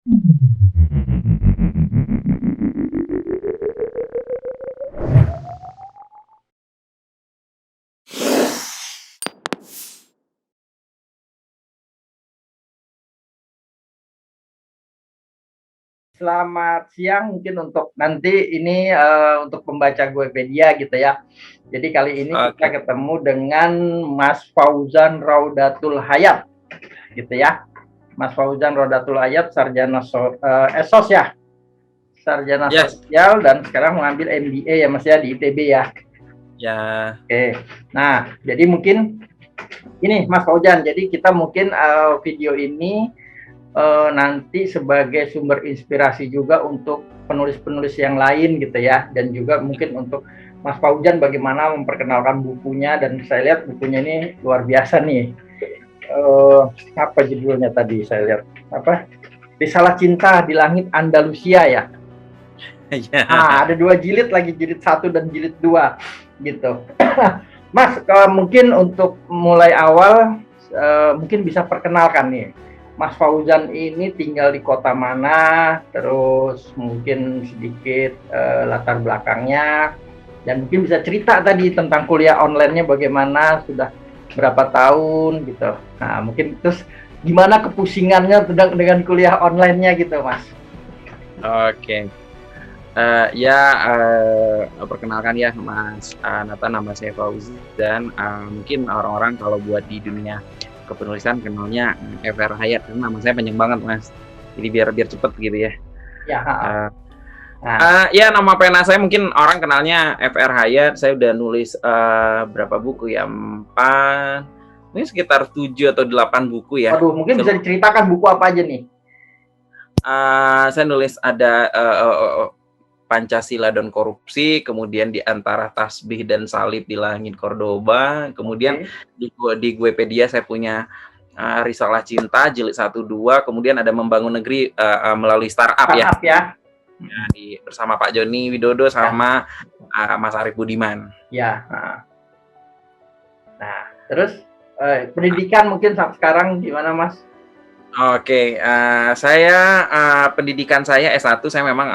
Selamat siang mungkin untuk nanti ini untuk pembaca Goepedia gitu ya. Jadi kali ini Oke. kita ketemu dengan Mas Fauzan Raudatul Hayat gitu ya. Mas Fauzan Raudatul Hayat sarjana ESOS ya. Sarjana Yes. sosial dan sekarang mengambil MBA ya Mas ya di ITB ya. Ya. Oke. Nah, jadi mungkin ini Mas Fauzan, jadi kita mungkin video ini nanti sebagai sumber inspirasi juga untuk penulis-penulis yang lain gitu ya, dan juga mungkin untuk Mas Fauzan bagaimana memperkenalkan bukunya, dan saya lihat bukunya ini luar biasa nih. Apa judulnya tadi saya lihat? Apa? Risalah Cinta di Langit Andalusia ya. Ya. Ada 2 jilid lagi, jilid 1 dan jilid 2 gitu. Mas, mungkin untuk mulai awal mungkin bisa perkenalkan nih, Mas Fauzan ini tinggal di kota mana, terus mungkin sedikit latar belakangnya, dan mungkin bisa cerita tadi tentang kuliah online-nya bagaimana, sudah berapa tahun gitu. Nah, mungkin terus gimana kepusingannya dengan kuliah online-nya gitu, Mas. Oke. Perkenalkan ya Mas Nathan, nama saya Fauzan. Mungkin orang-orang kalau buat di dunia kepenulisan kenalnya FR Hayat, karena nama saya panjang banget Mas. Jadi biar cepet gitu ya. Ya, Uh, nah, ya nama pena saya mungkin orang kenalnya FR Hayat. Saya udah nulis berapa buku ya? 4, mungkin sekitar 7 atau 8 buku ya. waduh, mungkin bisa diceritakan buku apa aja nih? Saya nulis ada Pancasila dan Korupsi, kemudian di antara Tasbih dan Salib di Langit Cordoba, kemudian di Goepedia saya punya Risalah Cinta jilid 1-2, kemudian ada Membangun Negeri melalui startup ya. Nah, bersama Pak Joni Widodo sama Mas Arief Budiman. Ya. Nah, terus pendidikan mungkin sekarang gimana Mas? Oke, saya pendidikan saya S1, saya memang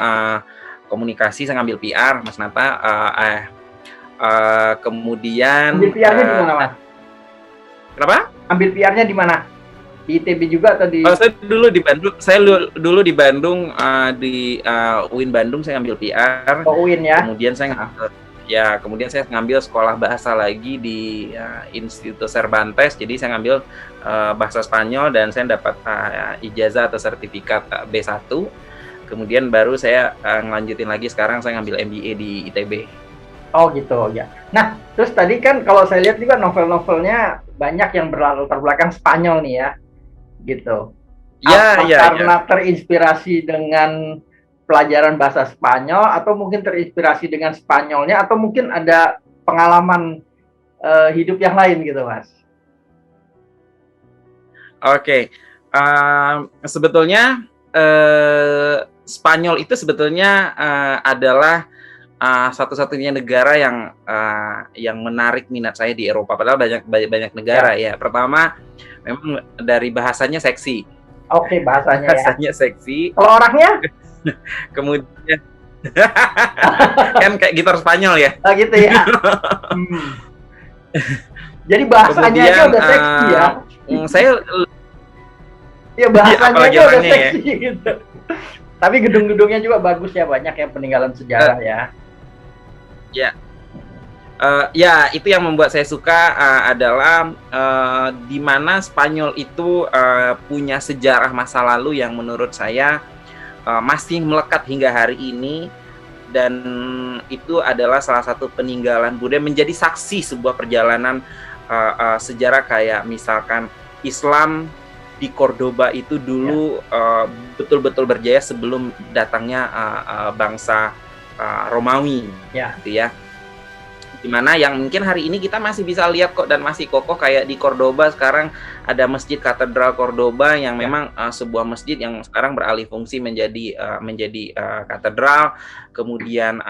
komunikasi, saya ngambil PR, Mas Nata. Kemudian ambil PR-nya di mana, Mas? Kenapa? Ambil PR-nya di mana? Di ITB juga atau di? Saya dulu di Bandung. Saya dulu di Bandung, di UIN Bandung saya ngambil PR. Oh, UIN ya. Kemudian saya ngambil sekolah bahasa lagi di Instituto Cervantes. Jadi saya ngambil bahasa Spanyol dan saya dapat ijazah atau sertifikat B1. Kemudian baru saya ngelanjutin lagi, sekarang saya ngambil MBA di ITB. Oh gitu ya. Nah, terus tadi kan kalau saya lihat juga novel-novelnya banyak yang berlatar belakang Spanyol nih ya, gitu. Karena terinspirasi dengan pelajaran bahasa Spanyol, atau mungkin terinspirasi dengan Spanyolnya, atau mungkin ada pengalaman hidup yang lain gitu, Mas? Oke. Sebetulnya Spanyol itu sebetulnya adalah satu-satunya negara yang menarik minat saya di Eropa. Padahal banyak negara ya. Pertama, memang dari bahasanya seksi. Oke, bahasanya seksi. Kalau orangnya? Kemudian kan kayak gitar Spanyol ya. Oh gitu ya. Jadi bahasanya aja udah seksi ya. Saya bahasanya aja udah seksi gitu. Tapi gedung-gedungnya juga bagus ya, banyak ya peninggalan sejarah ya. Ya, itu yang membuat saya suka adalah di mana Spanyol itu punya sejarah masa lalu yang menurut saya masih melekat hingga hari ini, dan itu adalah salah satu peninggalan budaya, menjadi saksi sebuah perjalanan sejarah. Kayak misalkan Islam di Cordoba itu dulu betul-betul berjaya sebelum datangnya bangsa Romawi, gitu ya. Dimana yang mungkin hari ini kita masih bisa lihat kok dan masih kokoh, kayak di Cordoba sekarang ada Masjid Katedral Cordoba yang memang sebuah masjid yang sekarang beralih fungsi menjadi katedral. Kemudian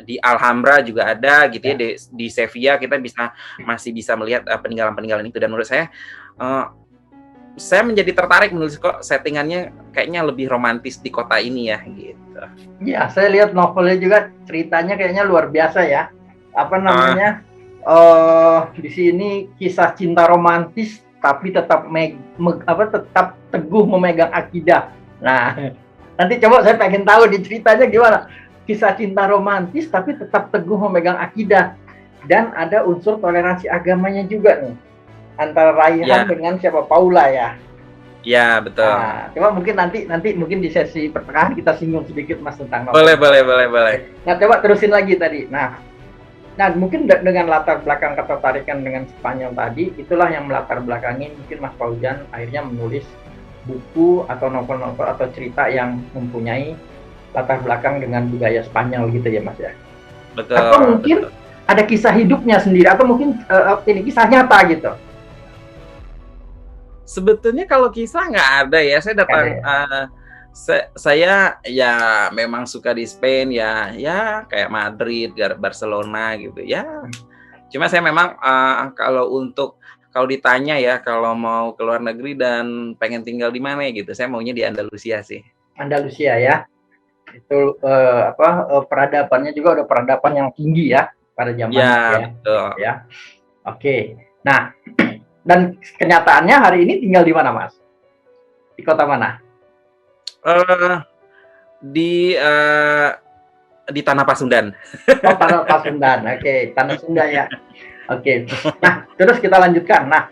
di Alhambra juga ada gitu ya. Di Sevilla kita masih bisa melihat peninggalan-peninggalan itu, dan menurut saya saya menjadi tertarik menulis kok settingannya kayaknya lebih romantis di kota ini ya gitu. Ya, saya lihat novelnya juga ceritanya kayaknya luar biasa ya. Apa namanya? Di sini kisah cinta romantis tapi tetap tetap teguh memegang akidah. Nah, nanti coba saya pengen tahu di ceritanya gimana. Kisah cinta romantis tapi tetap teguh memegang akidah, dan ada unsur toleransi agamanya juga nih antara Raihan dengan siapa, Paula ya. Ya, betul. Nah, coba mungkin nanti mungkin di sesi pertengahan kita singgung sedikit Mas tentang novel. Boleh. Nah, coba terusin lagi tadi. Nah, mungkin dengan latar belakang ketertarikan dengan Spanyol tadi, itulah yang melatar belakangi mungkin Mas Fauzan akhirnya menulis buku atau novel-novel atau cerita yang mempunyai latar belakang dengan budaya Spanyol gitu ya Mas ya. Betul. Atau mungkin ada kisah hidupnya sendiri, atau mungkin ini kisah nyata gitu. Sebetulnya kalau kisah nggak ada ya, saya datang saya ya memang suka di Spain ya kayak Madrid, Barcelona gitu ya. Cuma saya memang kalau ditanya ya kalau mau ke luar negeri dan pengen tinggal di mana gitu, saya maunya di Andalusia sih. Andalusia ya. Itu peradabannya juga udah peradaban yang tinggi ya pada zaman ya. Betul. Ya. Oke. Nah, dan kenyataannya hari ini tinggal di mana, Mas? Di kota mana? Di Tanah Pasundan. Oh, Tanah Pasundan. Oke, Tanah Sunda ya. Oke. Nah, terus kita lanjutkan. Nah,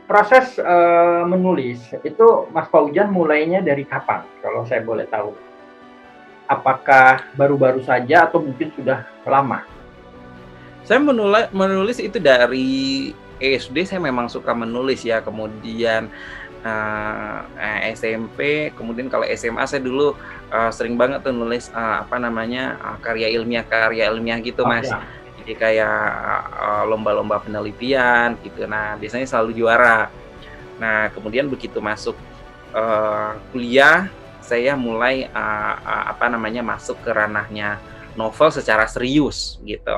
proses menulis itu Mas Fauzan mulainya dari kapan? Kalau saya boleh tahu. Apakah baru-baru saja atau mungkin sudah lama? Saya menulis itu dari SD. Saya memang suka menulis ya. Kemudian SMP, kemudian kalau SMA saya dulu sering banget tuh nulis karya ilmiah gitu Mas. Jadi kayak lomba-lomba penelitian gitu. Nah biasanya selalu juara. Nah kemudian begitu masuk kuliah, saya mulai masuk ke ranahnya novel secara serius gitu.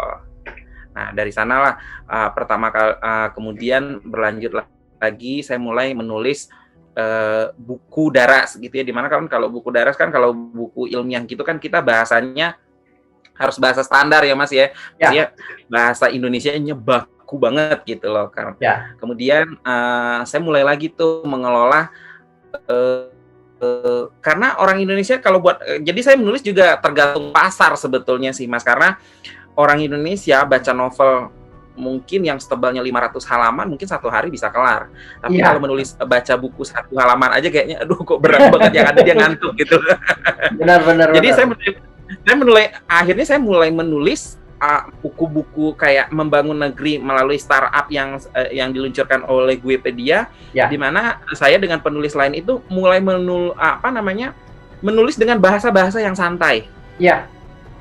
Nah dari sanalah pertama kali kemudian berlanjut lagi saya mulai menulis buku daras gitu ya, dimana kan kalau buku daras kan kalau buku ilmiah gitu kan kita bahasanya harus bahasa standar ya Mas ya, ya. Bahasa Indonesianya baku banget gitu loh kan. Ya. Kemudian saya mulai lagi tuh mengelola karena orang Indonesia kalau buat jadi saya menulis juga tergantung pasar sebetulnya sih Mas, karena orang Indonesia baca novel mungkin yang setebalnya 500 halaman mungkin satu hari bisa kelar. Tapi kalau menulis baca buku 1 halaman aja kayaknya aduh kok berat banget, yang ada dia ngantuk gitu. Benar. Jadi akhirnya saya mulai menulis buku-buku kayak membangun negeri melalui startup yang diluncurkan oleh Guepedia, di mana saya dengan penulis lain itu mulai menulis dengan bahasa-bahasa yang santai. Iya.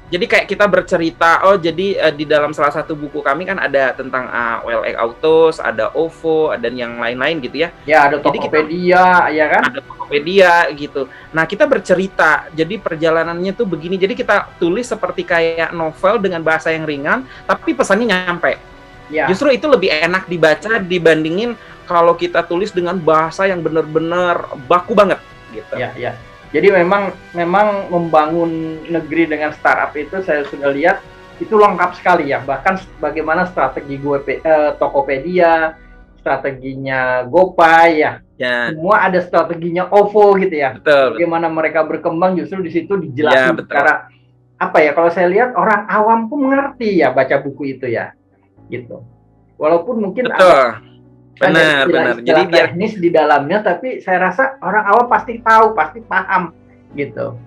Jadi kayak kita bercerita, di dalam salah satu buku kami kan ada tentang OLX Autos, ada OVO, dan yang lain-lain gitu ya. Ya, ada Tokopedia, ya kan? Ada Tokopedia gitu. Nah, kita bercerita, jadi perjalanannya tuh begini. Jadi kita tulis seperti kayak novel dengan bahasa yang ringan, tapi pesannya nyampe. Ya. Justru itu lebih enak dibaca dibandingin kalau kita tulis dengan bahasa yang benar-benar baku banget gitu. Ya. Jadi memang membangun negeri dengan startup itu saya sudah lihat itu lengkap sekali ya. Bahkan bagaimana strategi Tokopedia, strateginya GoPay ya. Semua ada strateginya OVO gitu ya. Betul. Bagaimana mereka berkembang justru di situ dijelasin secara kalau saya lihat orang awam pun mengerti ya baca buku itu ya. Gitu. Walaupun mungkin benar. Jadi teknis di dalamnya, tapi saya rasa orang awam pasti tahu, pasti paham gitu.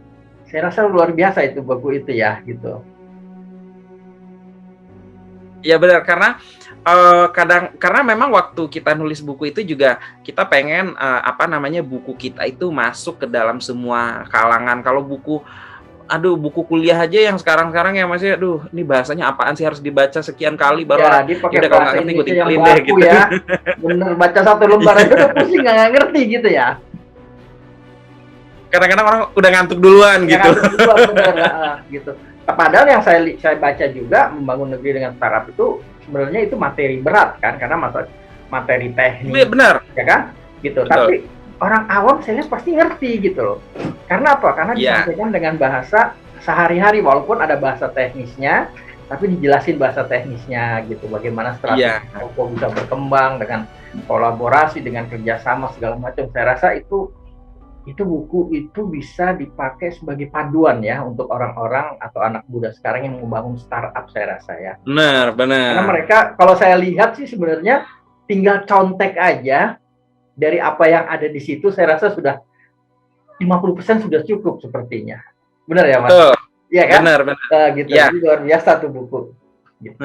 Saya rasa luar biasa itu buku itu ya gitu. Ya benar, karena karena memang waktu kita nulis buku itu juga kita pengen buku kita itu masuk ke dalam semua kalangan. Kalau buku kuliah aja yang sekarang ya Mas ya, ini bahasanya apaan sih, harus dibaca sekian kali baru dia pakai bahasa Indonesia yang baku gitu. Ya. Bener, baca satu lembar aja udah pusing nggak ngerti gitu ya. Kadang-kadang orang udah ngantuk duluan gitu. Gitu. Padahal yang saya baca juga membangun negeri dengan startup itu sebenarnya itu materi berat kan, karena materi teknik. Benar. Ya kan? gitu. Betul. Tapi orang awam saya lihat pasti ngerti gitu loh. Karena apa? Karena Iya. disampaikan dengan bahasa sehari-hari, walaupun ada bahasa teknisnya, tapi dijelasin bahasa teknisnya gitu. Bagaimana Iya. strategi toko bisa berkembang dengan kolaborasi, dengan kerjasama segala macam. Saya rasa itu buku itu bisa dipakai sebagai paduan ya untuk orang-orang atau anak muda sekarang yang membangun startup, saya rasa ya. Benar, Karena benar. mereka, kalau saya lihat sih sebenarnya tinggal contek aja dari apa yang ada di situ, saya rasa sudah 50% sudah cukup sepertinya. Benar ya, Mas? Betul. Iya kan? Benar, benar. Gitu. Iya. Jadi luar biasa tuh buku. Gitu.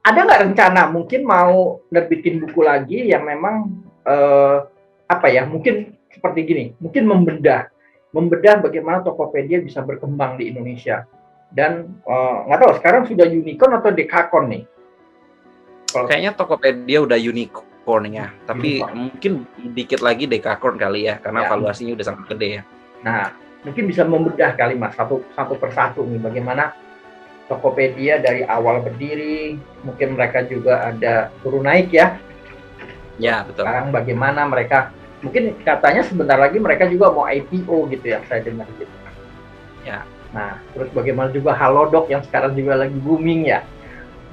Ada nggak rencana mungkin mau nerbitin buku lagi yang memang apa ya? Mungkin seperti gini, mungkin membedah bagaimana Tokopedia bisa berkembang di Indonesia. Dan nggak tahu sekarang sudah unicorn atau dekakon nih. Kayaknya Tokopedia udah unicorn ya, tapi mungkin dikit lagi dekakorn kali ya, karena Ya. valuasinya udah sangat gede ya. Nah, mungkin bisa membedah kali Mas satu persatu nih bagaimana Tokopedia dari awal berdiri, mungkin mereka juga ada turun naik ya. Ya, betul. Sekarang bagaimana mereka, mungkin katanya sebentar lagi mereka juga mau IPO gitu ya, saya dengar gitu. Ya. Nah, terus bagaimana juga Halodoc yang sekarang juga lagi booming ya.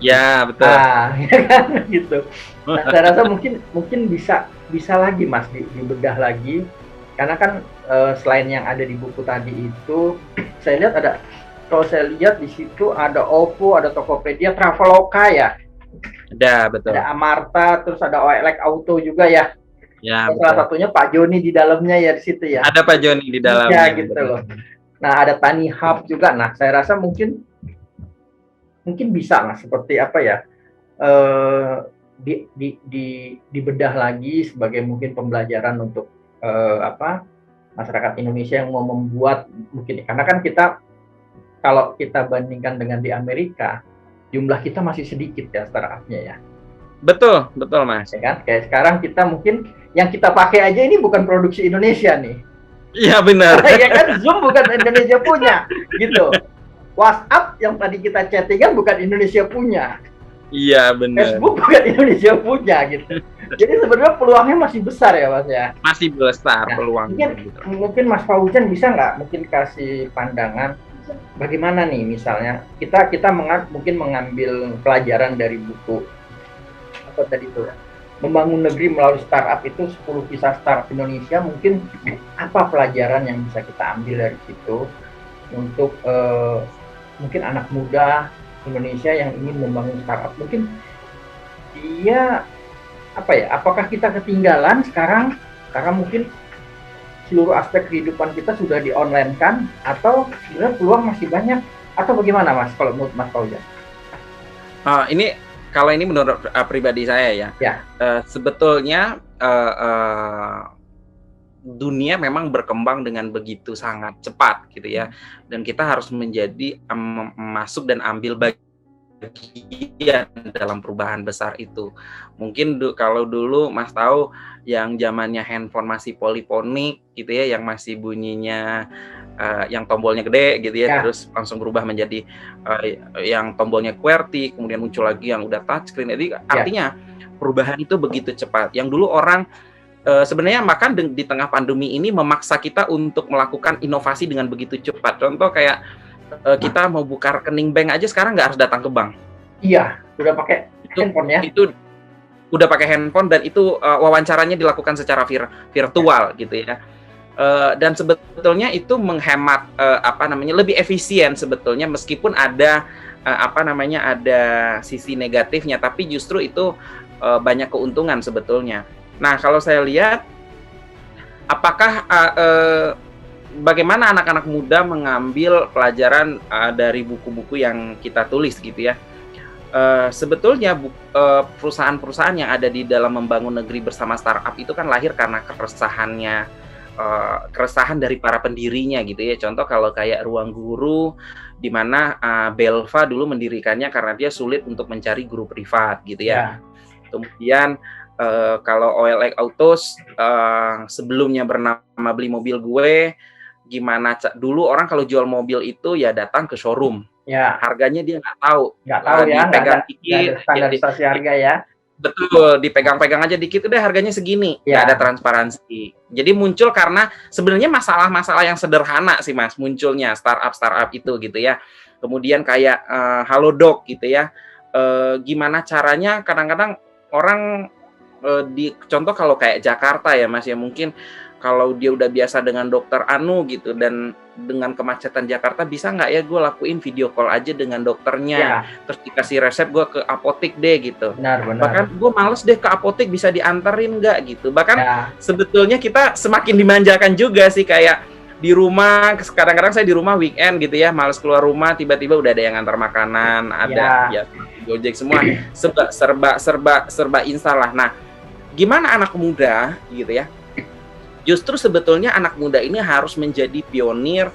Ya, betul. Nah, ya kan gitu. Nah, saya rasa mungkin bisa lagi Mas dibedah lagi, karena kan selain yang ada di buku tadi itu, saya lihat ada, kalau saya lihat di situ ada OVO, ada Tokopedia, Traveloka ya. Ada, betul. Ada Amarta, terus ada OLX Auto juga ya. Ya, salah betul. satunya Pak Joni di dalamnya ya di situ ya. Ada Pak Joni di dalamnya. Ya gitu loh. Nah, ada Tani Hub juga. Nah, saya rasa mungkin bisa lah seperti apa ya? Dibedah lagi sebagai mungkin pembelajaran untuk masyarakat Indonesia yang mau membuat mungkin, karena kan kita, kalau kita bandingkan dengan di Amerika, jumlah kita masih sedikit ya startupnya ya. Betul, betul Mas. Ya kan? Kayak sekarang kita mungkin yang kita pakai aja ini bukan produksi Indonesia nih. Iya benar. Ya kan, Zoom bukan Indonesia punya, gitu. WhatsApp yang tadi kita chattingan bukan Indonesia punya. Iya benar. Facebook bukan Indonesia punya, gitu. Jadi sebenarnya peluangnya masih besar ya Mas ya. Masih besar peluangnya. Mungkin Mas Fauzan bisa nggak mungkin kasih pandangan bagaimana nih misalnya kita mungkin mengambil pelajaran dari buku apa tadi itu, Membangun Negeri Melalui Startup itu 10 kisah startup Indonesia, mungkin apa pelajaran yang bisa kita ambil dari situ untuk mungkin anak muda Indonesia yang ingin membangun startup, mungkin dia apa ya, apakah kita ketinggalan sekarang karena mungkin seluruh aspek kehidupan kita sudah di online kan, atau sebenarnya peluang masih banyak, atau bagaimana Mas kalau menurut Mas Fauzan? Ini kalau ini menurut pribadi saya ya. Sebetulnya dunia memang berkembang dengan begitu sangat cepat gitu ya, dan kita harus menjadi masuk dan ambil bagian dalam perubahan besar itu. Mungkin kalau dulu Mas tahu yang zamannya handphone masih poliponik gitu ya, yang masih bunyinya yang tombolnya gede gitu ya, terus langsung berubah menjadi yang tombolnya QWERTY, kemudian muncul lagi yang udah touchscreen. Jadi artinya perubahan itu begitu cepat. Yang dulu orang sebenarnya bahkan di tengah pandemi ini memaksa kita untuk melakukan inovasi dengan begitu cepat. Contoh kayak kita mau buka rekening bank aja sekarang nggak harus datang ke bank. Iya, udah pakai handphone ya. Itu udah pakai handphone, dan itu wawancaranya dilakukan secara virtual gitu ya. Dan sebetulnya itu menghemat lebih efisien sebetulnya, meskipun ada ada sisi negatifnya, tapi justru itu banyak keuntungan sebetulnya. Nah, kalau saya lihat, apakah bagaimana anak-anak muda mengambil pelajaran dari buku-buku yang kita tulis gitu ya. Sebetulnya perusahaan-perusahaan yang ada di dalam Membangun Negeri Bersama Startup itu kan lahir karena keresahan dari para pendirinya gitu ya. Contoh kalau kayak Ruang Guru, di mana Belva dulu mendirikannya karena dia sulit untuk mencari guru privat gitu ya. Kemudian kalau OLX Autos sebelumnya bernama Beli Mobil Gue, gimana dulu orang kalau jual mobil itu ya datang ke showroom. Harganya dia nggak tahu ya, dipegang nggak ada standarisasi harga ya. Betul, dipegang-pegang aja dikit udah harganya segini, nggak Ya, ada transparansi. Jadi muncul karena sebenarnya masalah-masalah yang sederhana sih Mas, munculnya startup-startup itu gitu ya. Kemudian kayak Halodoc gitu ya. Gimana caranya kadang-kadang orang di contoh kalau kayak Jakarta ya Mas ya, mungkin kalau dia udah biasa dengan dokter Anu gitu dan dengan kemacetan Jakarta bisa nggak ya gue lakuin video call aja dengan dokternya, ya, terus dikasih resep gue ke apotek deh gitu. benar-benar. Bahkan gue males deh ke apotek, bisa dianterin nggak gitu. Bahkan Ya, sebetulnya kita semakin dimanjakan juga sih, kayak di rumah, kadang-kadang saya di rumah weekend gitu ya, males keluar rumah, tiba-tiba udah ada yang antar makanan, ada ya, ya Gojek semua, serba instan lah. Nah, gimana anak muda gitu ya, justru sebetulnya anak muda ini harus menjadi pionir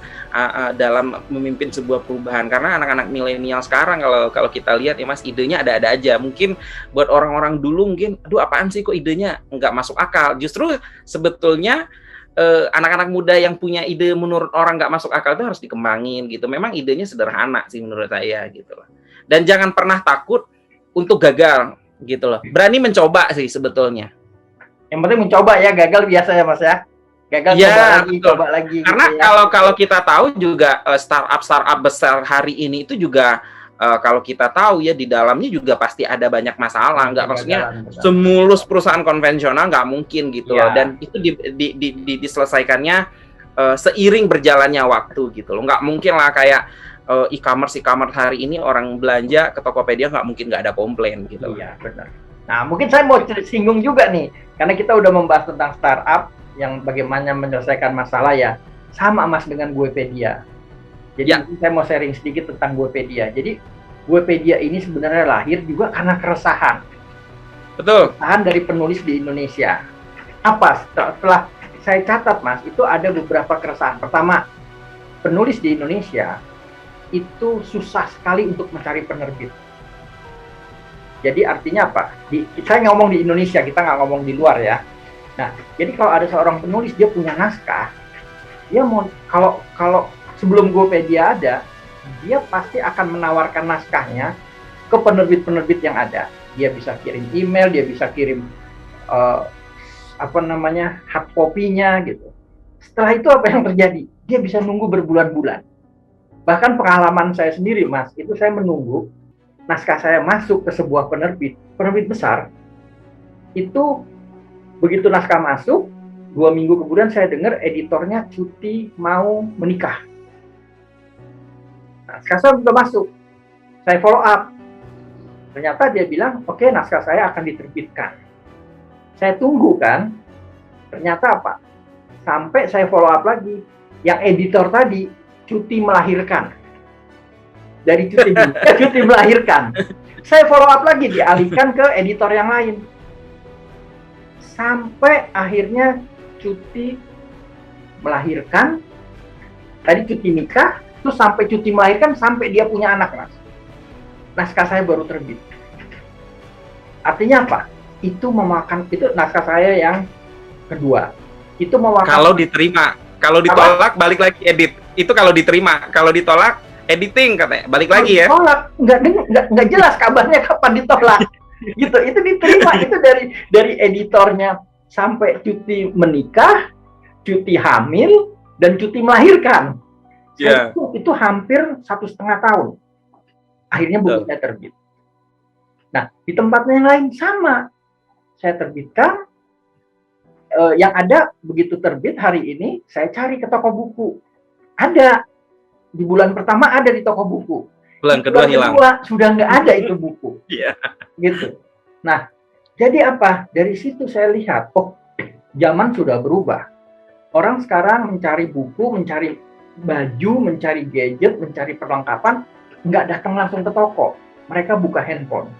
dalam memimpin sebuah perubahan, karena anak-anak milenial sekarang kalau kita lihat ya Mas, idenya ada-ada aja. Mungkin buat orang-orang dulu mungkin aduh apaan sih kok idenya nggak masuk akal. Justru sebetulnya anak-anak muda yang punya ide menurut orang nggak masuk akal itu harus dikembangin gitu. Memang idenya sederhana sih menurut saya gitu loh. Dan jangan pernah takut untuk gagal gitu loh. Berani mencoba sih sebetulnya. yang penting mencoba ya, gagal biasa ya Mas ya. Gagal Ya, betul. coba lagi Karena gitu ya. kalau kita tahu juga startup besar hari ini itu juga kalau kita tahu ya di dalamnya juga pasti ada banyak masalah. Nggak, maksudnya semulus perusahaan konvensional nggak mungkin gitu loh. Ya, Dan itu diselesaikannya seiring berjalannya waktu gitu loh. Nggak mungkin lah kayak e-commerce hari ini orang belanja ke Tokopedia nggak mungkin nggak ada komplain gitu. iya benar. Nah, mungkin saya mau singgung juga nih, karena kita udah membahas tentang startup yang bagaimana menyelesaikan masalah ya, sama Mas dengan Guepedia. Jadi Ya. saya mau sharing sedikit tentang Guepedia. Jadi Guepedia ini sebenarnya lahir juga karena keresahan. Betul. Keresahan dari penulis di Indonesia. Apa? Setelah saya catat Mas, itu ada beberapa keresahan. Pertama, penulis di Indonesia itu susah sekali untuk mencari penerbit. Jadi artinya apa? Saya ngomong di Indonesia, kita nggak ngomong di luar ya. Nah, jadi kalau ada seorang penulis dia punya naskah, dia mau kalau sebelum Gopedia ada, dia pasti akan menawarkan naskahnya ke penerbit-penerbit yang ada. Dia bisa kirim email, dia bisa kirim hard copy-nya gitu. Setelah itu apa yang terjadi? Dia bisa nunggu berbulan-bulan. Bahkan pengalaman saya sendiri, Mas, itu saya menunggu naskah saya masuk ke sebuah penerbit besar. Itu begitu naskah masuk, 2 minggu kemudian saya dengar editornya cuti mau menikah. Naskah saya sudah masuk, saya follow up. Ternyata dia bilang, oke, naskah saya akan diterbitkan. Saya tunggu kan, ternyata apa? Sampai saya follow up lagi, yang editor tadi cuti melahirkan. Dari cuti melahirkan. Saya follow up lagi, dialihkan ke editor yang lain. Sampai akhirnya cuti melahirkan, tadi cuti nikah, terus sampai cuti melahirkan, sampai dia punya anak, Mas. Naskah saya baru terbit. Artinya apa? Itu naskah saya yang kedua. Itu memakan. Kalau diterima, kalau ditolak balik lagi edit. Itu kalau diterima, kalau ditolak editing katanya, balik lagi ya. Ditolak, nggak jelas kabarnya kapan ditolak. Gitu, itu diterima, itu dari editornya sampai cuti menikah, cuti hamil, dan cuti melahirkan. Yeah. Itu hampir 1,5 tahun. Akhirnya buku saya terbit. Nah, di tempatnya yang lain sama. Saya terbitkan, yang ada begitu terbit hari ini, saya cari ke toko buku. Ada. Di bulan pertama ada di toko buku. Bulan kedua hilang. Sudah nggak ada itu buku. Iya. Gitu. Nah, jadi apa? Dari situ saya lihat, oh, zaman sudah berubah. Orang sekarang mencari buku, mencari baju, mencari gadget, mencari perlengkapan, nggak datang langsung ke toko. Mereka buka handphone.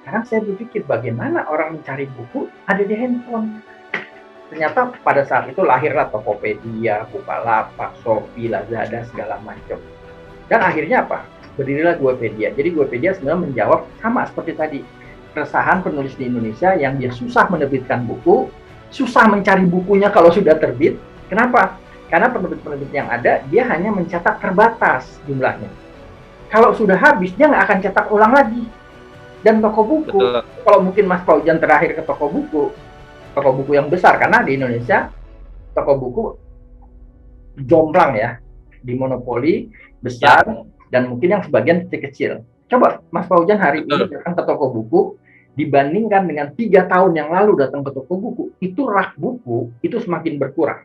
Sekarang saya berpikir bagaimana orang mencari buku ada di handphone. Ternyata pada saat itu lahirlah Tokopedia, Bukalapak, Shopee, Lazada, segala macam. Dan akhirnya apa? Berdirilah Guepedia. Jadi Guepedia sebenarnya menjawab sama seperti tadi. Keresahan penulis di Indonesia yang dia susah menerbitkan buku, susah mencari bukunya kalau sudah terbit. Kenapa? Karena penerbit-penerbit yang ada, dia hanya mencetak terbatas jumlahnya. Kalau sudah habis, dia nggak akan cetak ulang lagi. Dan toko buku, Betul. kalau mungkin Mas Fauzan terakhir ke toko buku yang besar, karena di Indonesia toko buku jomplang ya, di monopoli besar, dan mungkin yang sebagian kecil-kecil. Coba Mas Fauzan hari ini datang ke toko buku, dibandingkan dengan 3 tahun yang lalu datang ke toko buku, itu rak buku itu semakin berkurang.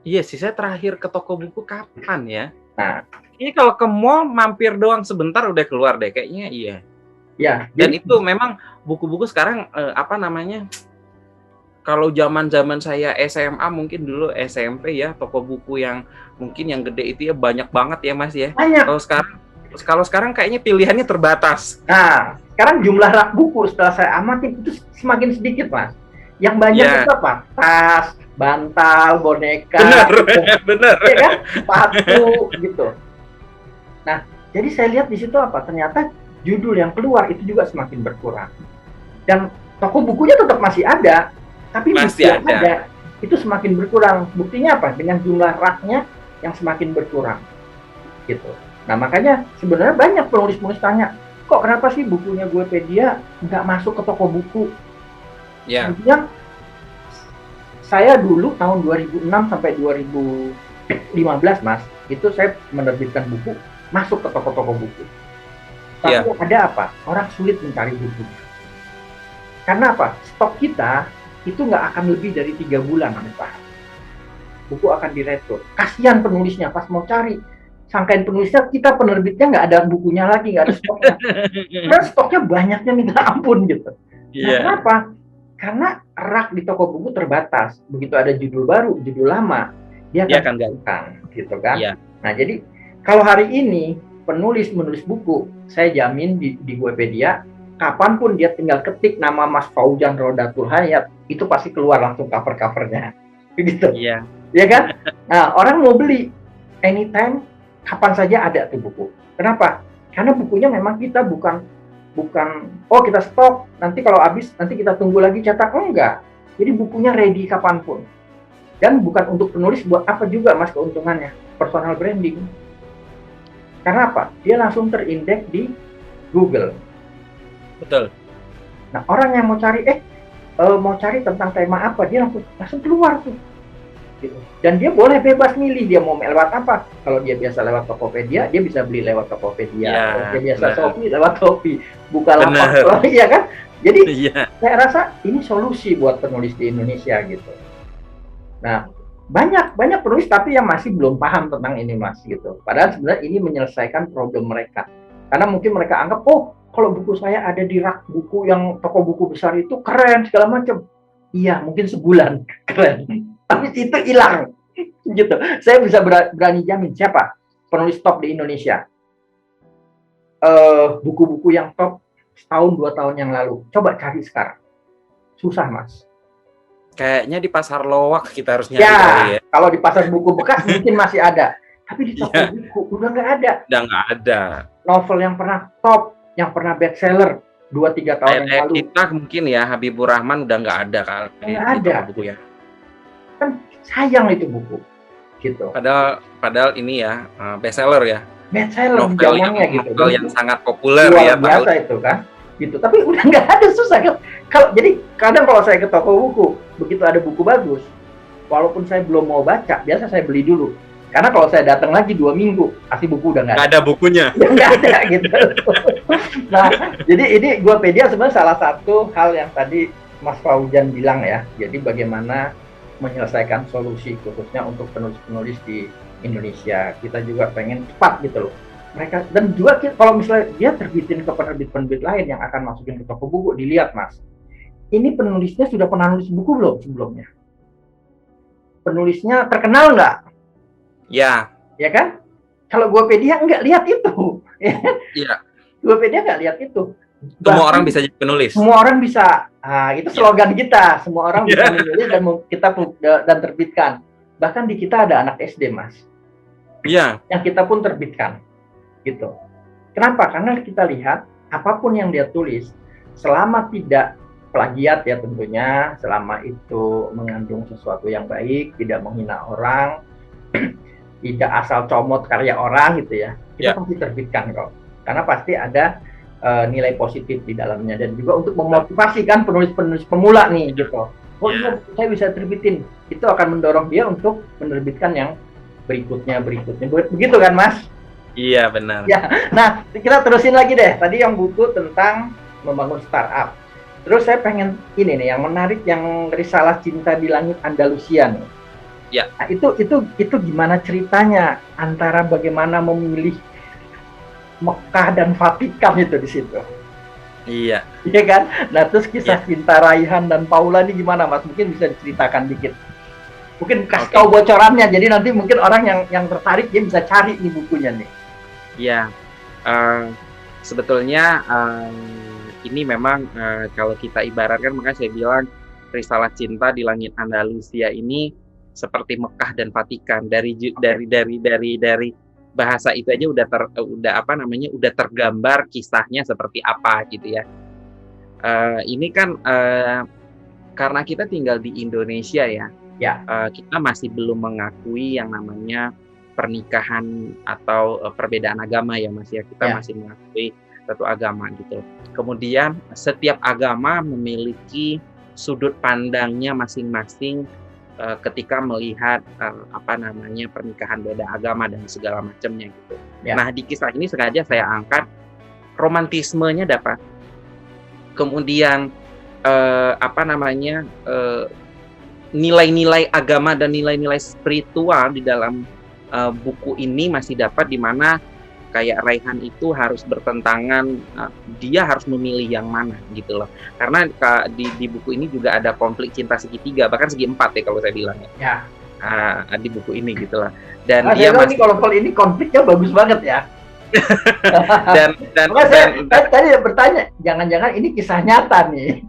Iya sih, saya terakhir ke toko buku kapan ya? Nah, ini kalau ke mall mampir doang sebentar udah keluar deh kayaknya, iya. ya. Dan itu memang buku-buku sekarang apa namanya? Kalau zaman-zaman saya SMA, mungkin dulu SMP ya, toko buku yang mungkin yang gede itu ya banyak banget ya Mas ya. Banyak. Kalau sekarang kayaknya pilihannya terbatas. Nah, sekarang jumlah rak buku setelah saya amati itu semakin sedikit Mas. Yang banyak itu apa? Tas, bantal, boneka. Benar, gitu. benar. Ya kan? Sepatu gitu. Nah, jadi saya lihat di situ apa? Ternyata judul yang keluar itu juga semakin berkurang. Dan toko bukunya tetap masih ada, tapi masih ada. Itu semakin berkurang. Buktinya apa? Dengan jumlah raknya yang semakin berkurang. Gitu. Nah, makanya sebenarnya banyak penulis-penulis tanya, kok kenapa sih bukunya Guepedia nggak masuk ke toko buku? Ya. Kemudian saya dulu tahun 2006 sampai 2015 Mas, itu saya menerbitkan buku masuk ke toko-toko buku. Tapi ada apa? Orang sulit mencari buku. Karena apa? Stok kita itu nggak akan lebih dari 3 bulan Pak. Buku akan diretur. Kasihan penulisnya pas mau cari. Sangkain penulisnya, kita penerbitnya nggak ada bukunya lagi, nggak ada stoknya. Karena stoknya banyaknya minta ampun gitu. Nah, kenapa? Karena rak di toko buku terbatas. Begitu ada judul baru, judul lama, dia akan gantikan, gitu kan? Iya. Nah, jadi kalau hari ini penulis menulis buku, saya jamin di Guepedia, kapanpun dia tinggal ketik nama Mas Fauzan Rodatul Hayat, itu pasti keluar langsung cover-covernya, gitu. Iya. Ya kan? Nah, orang mau beli anytime, kapan saja ada tuh buku. Kenapa? Karena bukunya memang kita bukan kita stok, nanti kalau habis nanti kita tunggu lagi cetak, enggak. Jadi bukunya ready kapanpun. Dan bukan untuk penulis, buat apa juga Mas keuntungannya? Personal branding. Karena apa? Dia langsung terindeks di Google. Betul. Nah, orang yang mau cari tentang tema apa, dia langsung keluar tuh. Gitu. Dan dia boleh bebas milih dia mau lewat apa. Kalau dia biasa lewat Tokopedia, dia bisa beli lewat Tokopedia. Kalau dia biasa Shopee, lewat Shopee. Bukalapak, ya kan? Jadi saya rasa ini solusi buat penulis di Indonesia gitu. Nah, banyak penulis tapi yang masih belum paham tentang ini Mas gitu. Padahal sebenarnya ini menyelesaikan problem mereka. Karena mungkin mereka anggap, oh kalau buku saya ada di rak buku yang toko buku besar itu keren segala macam. Iya, mungkin sebulan keren. Tapi itu hilang, gitu. Saya bisa berani jamin siapa penulis top di Indonesia. Buku-buku yang top setahun 2 tahun yang lalu. Coba cari sekarang. Susah Mas. Kayaknya di pasar lowak kita harus nyari ya. Kalau di pasar buku bekas mungkin masih ada. Tapi di toko buku udah nggak ada. Udah nggak ada. Novel yang pernah top, yang pernah bestseller 2-3 tahun yang lalu. Kita mungkin ya Habibur Rahman udah nggak ada kali. Nggak ada. Buku ya. Kan sayang itu buku. Gitu. Padahal ini ya bestseller ya. Bestseller zamannya gitu. Novel yang sangat populer ya. Biasa itu kan. Gitu. Tapi udah nggak ada, susah kan. Jadi kadang kalau saya ke toko buku, begitu ada buku bagus, walaupun saya belum mau baca, biasa saya beli dulu. Karena kalau saya datang lagi 2 minggu, pasti buku udah nggak ada. Nggak ada bukunya. Nggak ada gitu. Nah, jadi ini Guepedia sebenarnya salah satu hal yang tadi Mas Fauzan bilang ya. Jadi bagaimana menyelesaikan solusi khususnya untuk penulis-penulis di Indonesia. Kita juga pengen cepat gitu loh. Mereka dan juga kalau misalnya dia terbitin ke penerbit-penerbit lain yang akan masukin ke toko buku, dilihat Mas. Ini penulisnya sudah pernah nulis buku belum sebelumnya? Penulisnya terkenal nggak? Ya. Ya kan? Kalau Guepedia nggak lihat itu. Iya. Guepedia nggak lihat itu. Semua orang bisa jadi penulis. Semua orang bisa. Nah, itu slogan kita. Semua orang bisa menulis dan terbitkan. Bahkan di kita ada anak SD, Mas. Iya. Yang kita pun terbitkan. Gitu. Kenapa? Karena kita lihat apapun yang dia tulis, selama tidak plagiat ya tentunya, selama itu mengandung sesuatu yang baik, tidak menghina orang, tidak asal comot karya orang gitu ya, kita pasti terbitkan kok. Karena pasti ada nilai positif di dalamnya, dan juga untuk memotivasi kan penulis-penulis pemula nih gitu. Oh iya, saya bisa terbitin. Itu akan mendorong dia untuk menerbitkan yang berikutnya. Begitu kan, Mas? Iya, benar. Ya. Nah, kita terusin lagi deh. Tadi yang buku tentang membangun startup. Terus saya pengen ini nih, yang menarik, yang Risalah Cinta di Langit Andalusia nih. Ya. Nah, itu gimana ceritanya antara bagaimana memilih Mekah dan Vatikan itu di situ. Iya. Iya kan? Nah, terus kisah cinta Raihan dan Paula ini gimana, Mas? Mungkin bisa diceritakan dikit. Mungkin kasih tahu bocorannya, jadi nanti mungkin orang yang tertarik dia bisa cari nih bukunya nih. Iya. Sebetulnya ini memang kalau kita ibaratkan, makanya saya bilang Risalah Cinta di Langit Andalusia ini seperti Mekah dan Vatikan. Dari bahasa itu aja udah tergambar kisahnya seperti apa gitu ya. Ini kan karena kita tinggal di Indonesia ya. Kita masih belum mengakui yang namanya pernikahan atau perbedaan agama ya, Mas ya. Kita masih mengakui satu agama gitu. Kemudian setiap agama memiliki sudut pandangnya masing-masing ketika melihat pernikahan beda agama dan segala macamnya gitu. Nah, di kisah ini sengaja saya angkat romantismenya dapat. Kemudian nilai-nilai agama dan nilai-nilai spiritual di dalam buku ini masih dapat, di mana kayak Raihan itu harus bertentangan, dia harus memilih yang mana gitu loh. Karena di buku ini juga ada konflik cinta segitiga, bahkan segi empat ya kalau saya bilang ya. Di buku ini gitu lah. Dan dia masih ini konfliknya bagus banget ya. dan saya tadi bertanya, jangan-jangan ini kisah nyata nih.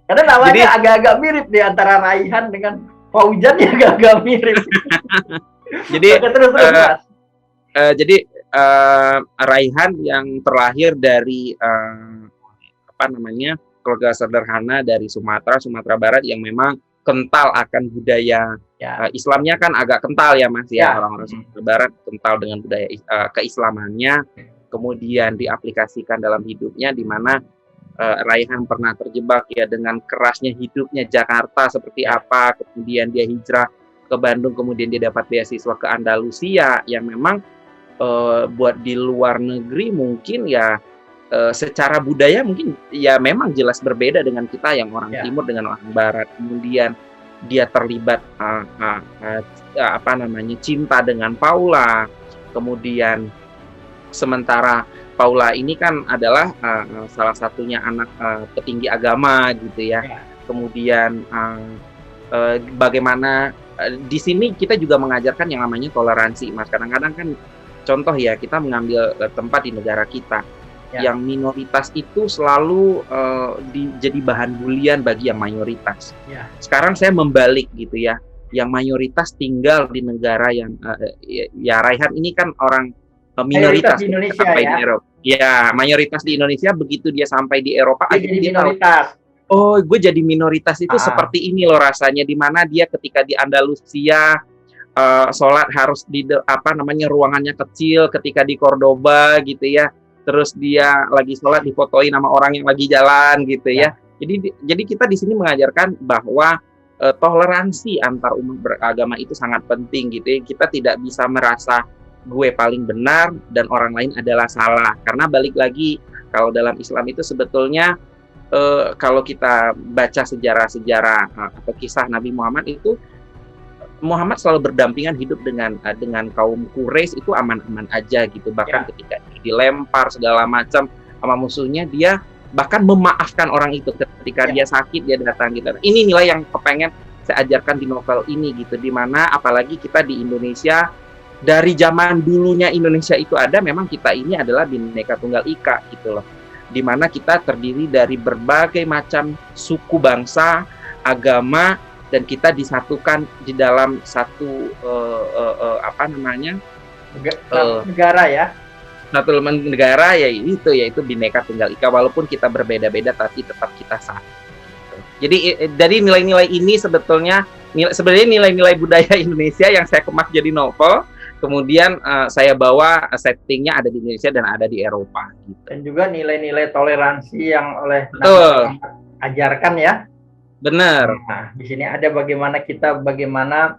Karena namanya agak-agak mirip nih antara Raihan dengan Fauzan, ya agak-agak mirip. Jadi Raihan yang terlahir dari keluarga sederhana dari Sumatera Barat yang memang kental akan budaya Islamnya, kan agak kental ya, Mas ya. Orang-orang Sumatera Barat kental dengan budaya keislamannya, kemudian diaplikasikan dalam hidupnya, di mana Raihan pernah terjebak ya dengan kerasnya hidupnya Jakarta seperti apa, kemudian dia hijrah ke Bandung, kemudian dia dapat beasiswa ke Andalusia yang memang buat di luar negeri mungkin ya secara budaya mungkin ya memang jelas berbeda dengan kita yang orang timur dengan orang barat. Kemudian dia terlibat cinta dengan Paula. Kemudian sementara Paula ini kan adalah salah satunya anak petinggi agama gitu ya. Kemudian bagaimana di sini kita juga mengajarkan yang namanya toleransi, Mas. Kadang-kadang kan contoh ya, kita mengambil tempat di negara kita yang minoritas itu selalu jadi bahan bulian bagi yang mayoritas. Sekarang saya membalik gitu ya, yang mayoritas tinggal di negara yang ya Raihan ini kan orang minoritas di Indonesia sampai di Eropa. Ya, mayoritas di Indonesia, begitu dia sampai di Eropa akhirnya dia minoritas. Oh, gue jadi minoritas itu seperti ini loh rasanya, di mana dia ketika di Andalusia sholat harus di ruangannya kecil, ketika di Cordoba gitu ya, terus dia lagi sholat difotoin sama orang yang lagi jalan gitu ya. Jadi kita di sini mengajarkan bahwa toleransi antar umat beragama itu sangat penting gitu ya. Kita tidak bisa merasa gue paling benar dan orang lain adalah salah, karena balik lagi kalau dalam Islam itu sebetulnya kalau kita baca sejarah-sejarah atau kisah Nabi Muhammad itu, Muhammad selalu berdampingan hidup dengan kaum Quraisy itu aman-aman aja gitu. Bahkan ketika dilempar segala macam sama musuhnya, dia bahkan memaafkan orang itu ketika dia sakit, dia datang gitu. Ini nilai yang kepengen saya ajarkan di novel ini gitu, dimana apalagi kita di Indonesia, dari zaman dulunya Indonesia itu ada, memang kita ini adalah Bhinneka Tunggal Ika gitu loh, dimana kita terdiri dari berbagai macam suku, bangsa, agama, dan kita disatukan di dalam satu negara ya. Satu negara yaitu Bhinneka Tunggal Ika, walaupun kita berbeda-beda tapi tetap kita satu. Jadi dari nilai-nilai ini sebenarnya nilai-nilai budaya Indonesia yang saya kemas jadi novel, Kemudian saya bawa settingnya ada di Indonesia dan ada di Eropa gitu. Dan juga nilai-nilai toleransi yang oleh Nabi Betul. Muhammad ajarkan ya. Benar. Nah, di sini ada bagaimana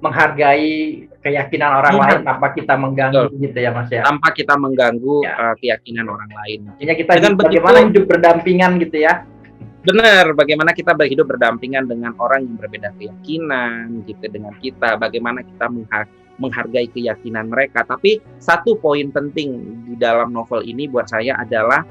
menghargai keyakinan orang lain tanpa kita mengganggu gitu ya Mas ya. Tanpa kita mengganggu keyakinan orang lain. Artinya kita bagaimana hidup berdampingan gitu ya. Benar, bagaimana kita hidup berdampingan dengan orang yang berbeda keyakinan gitu dengan kita, bagaimana kita menghargai keyakinan mereka. Tapi satu poin penting di dalam novel ini buat saya adalah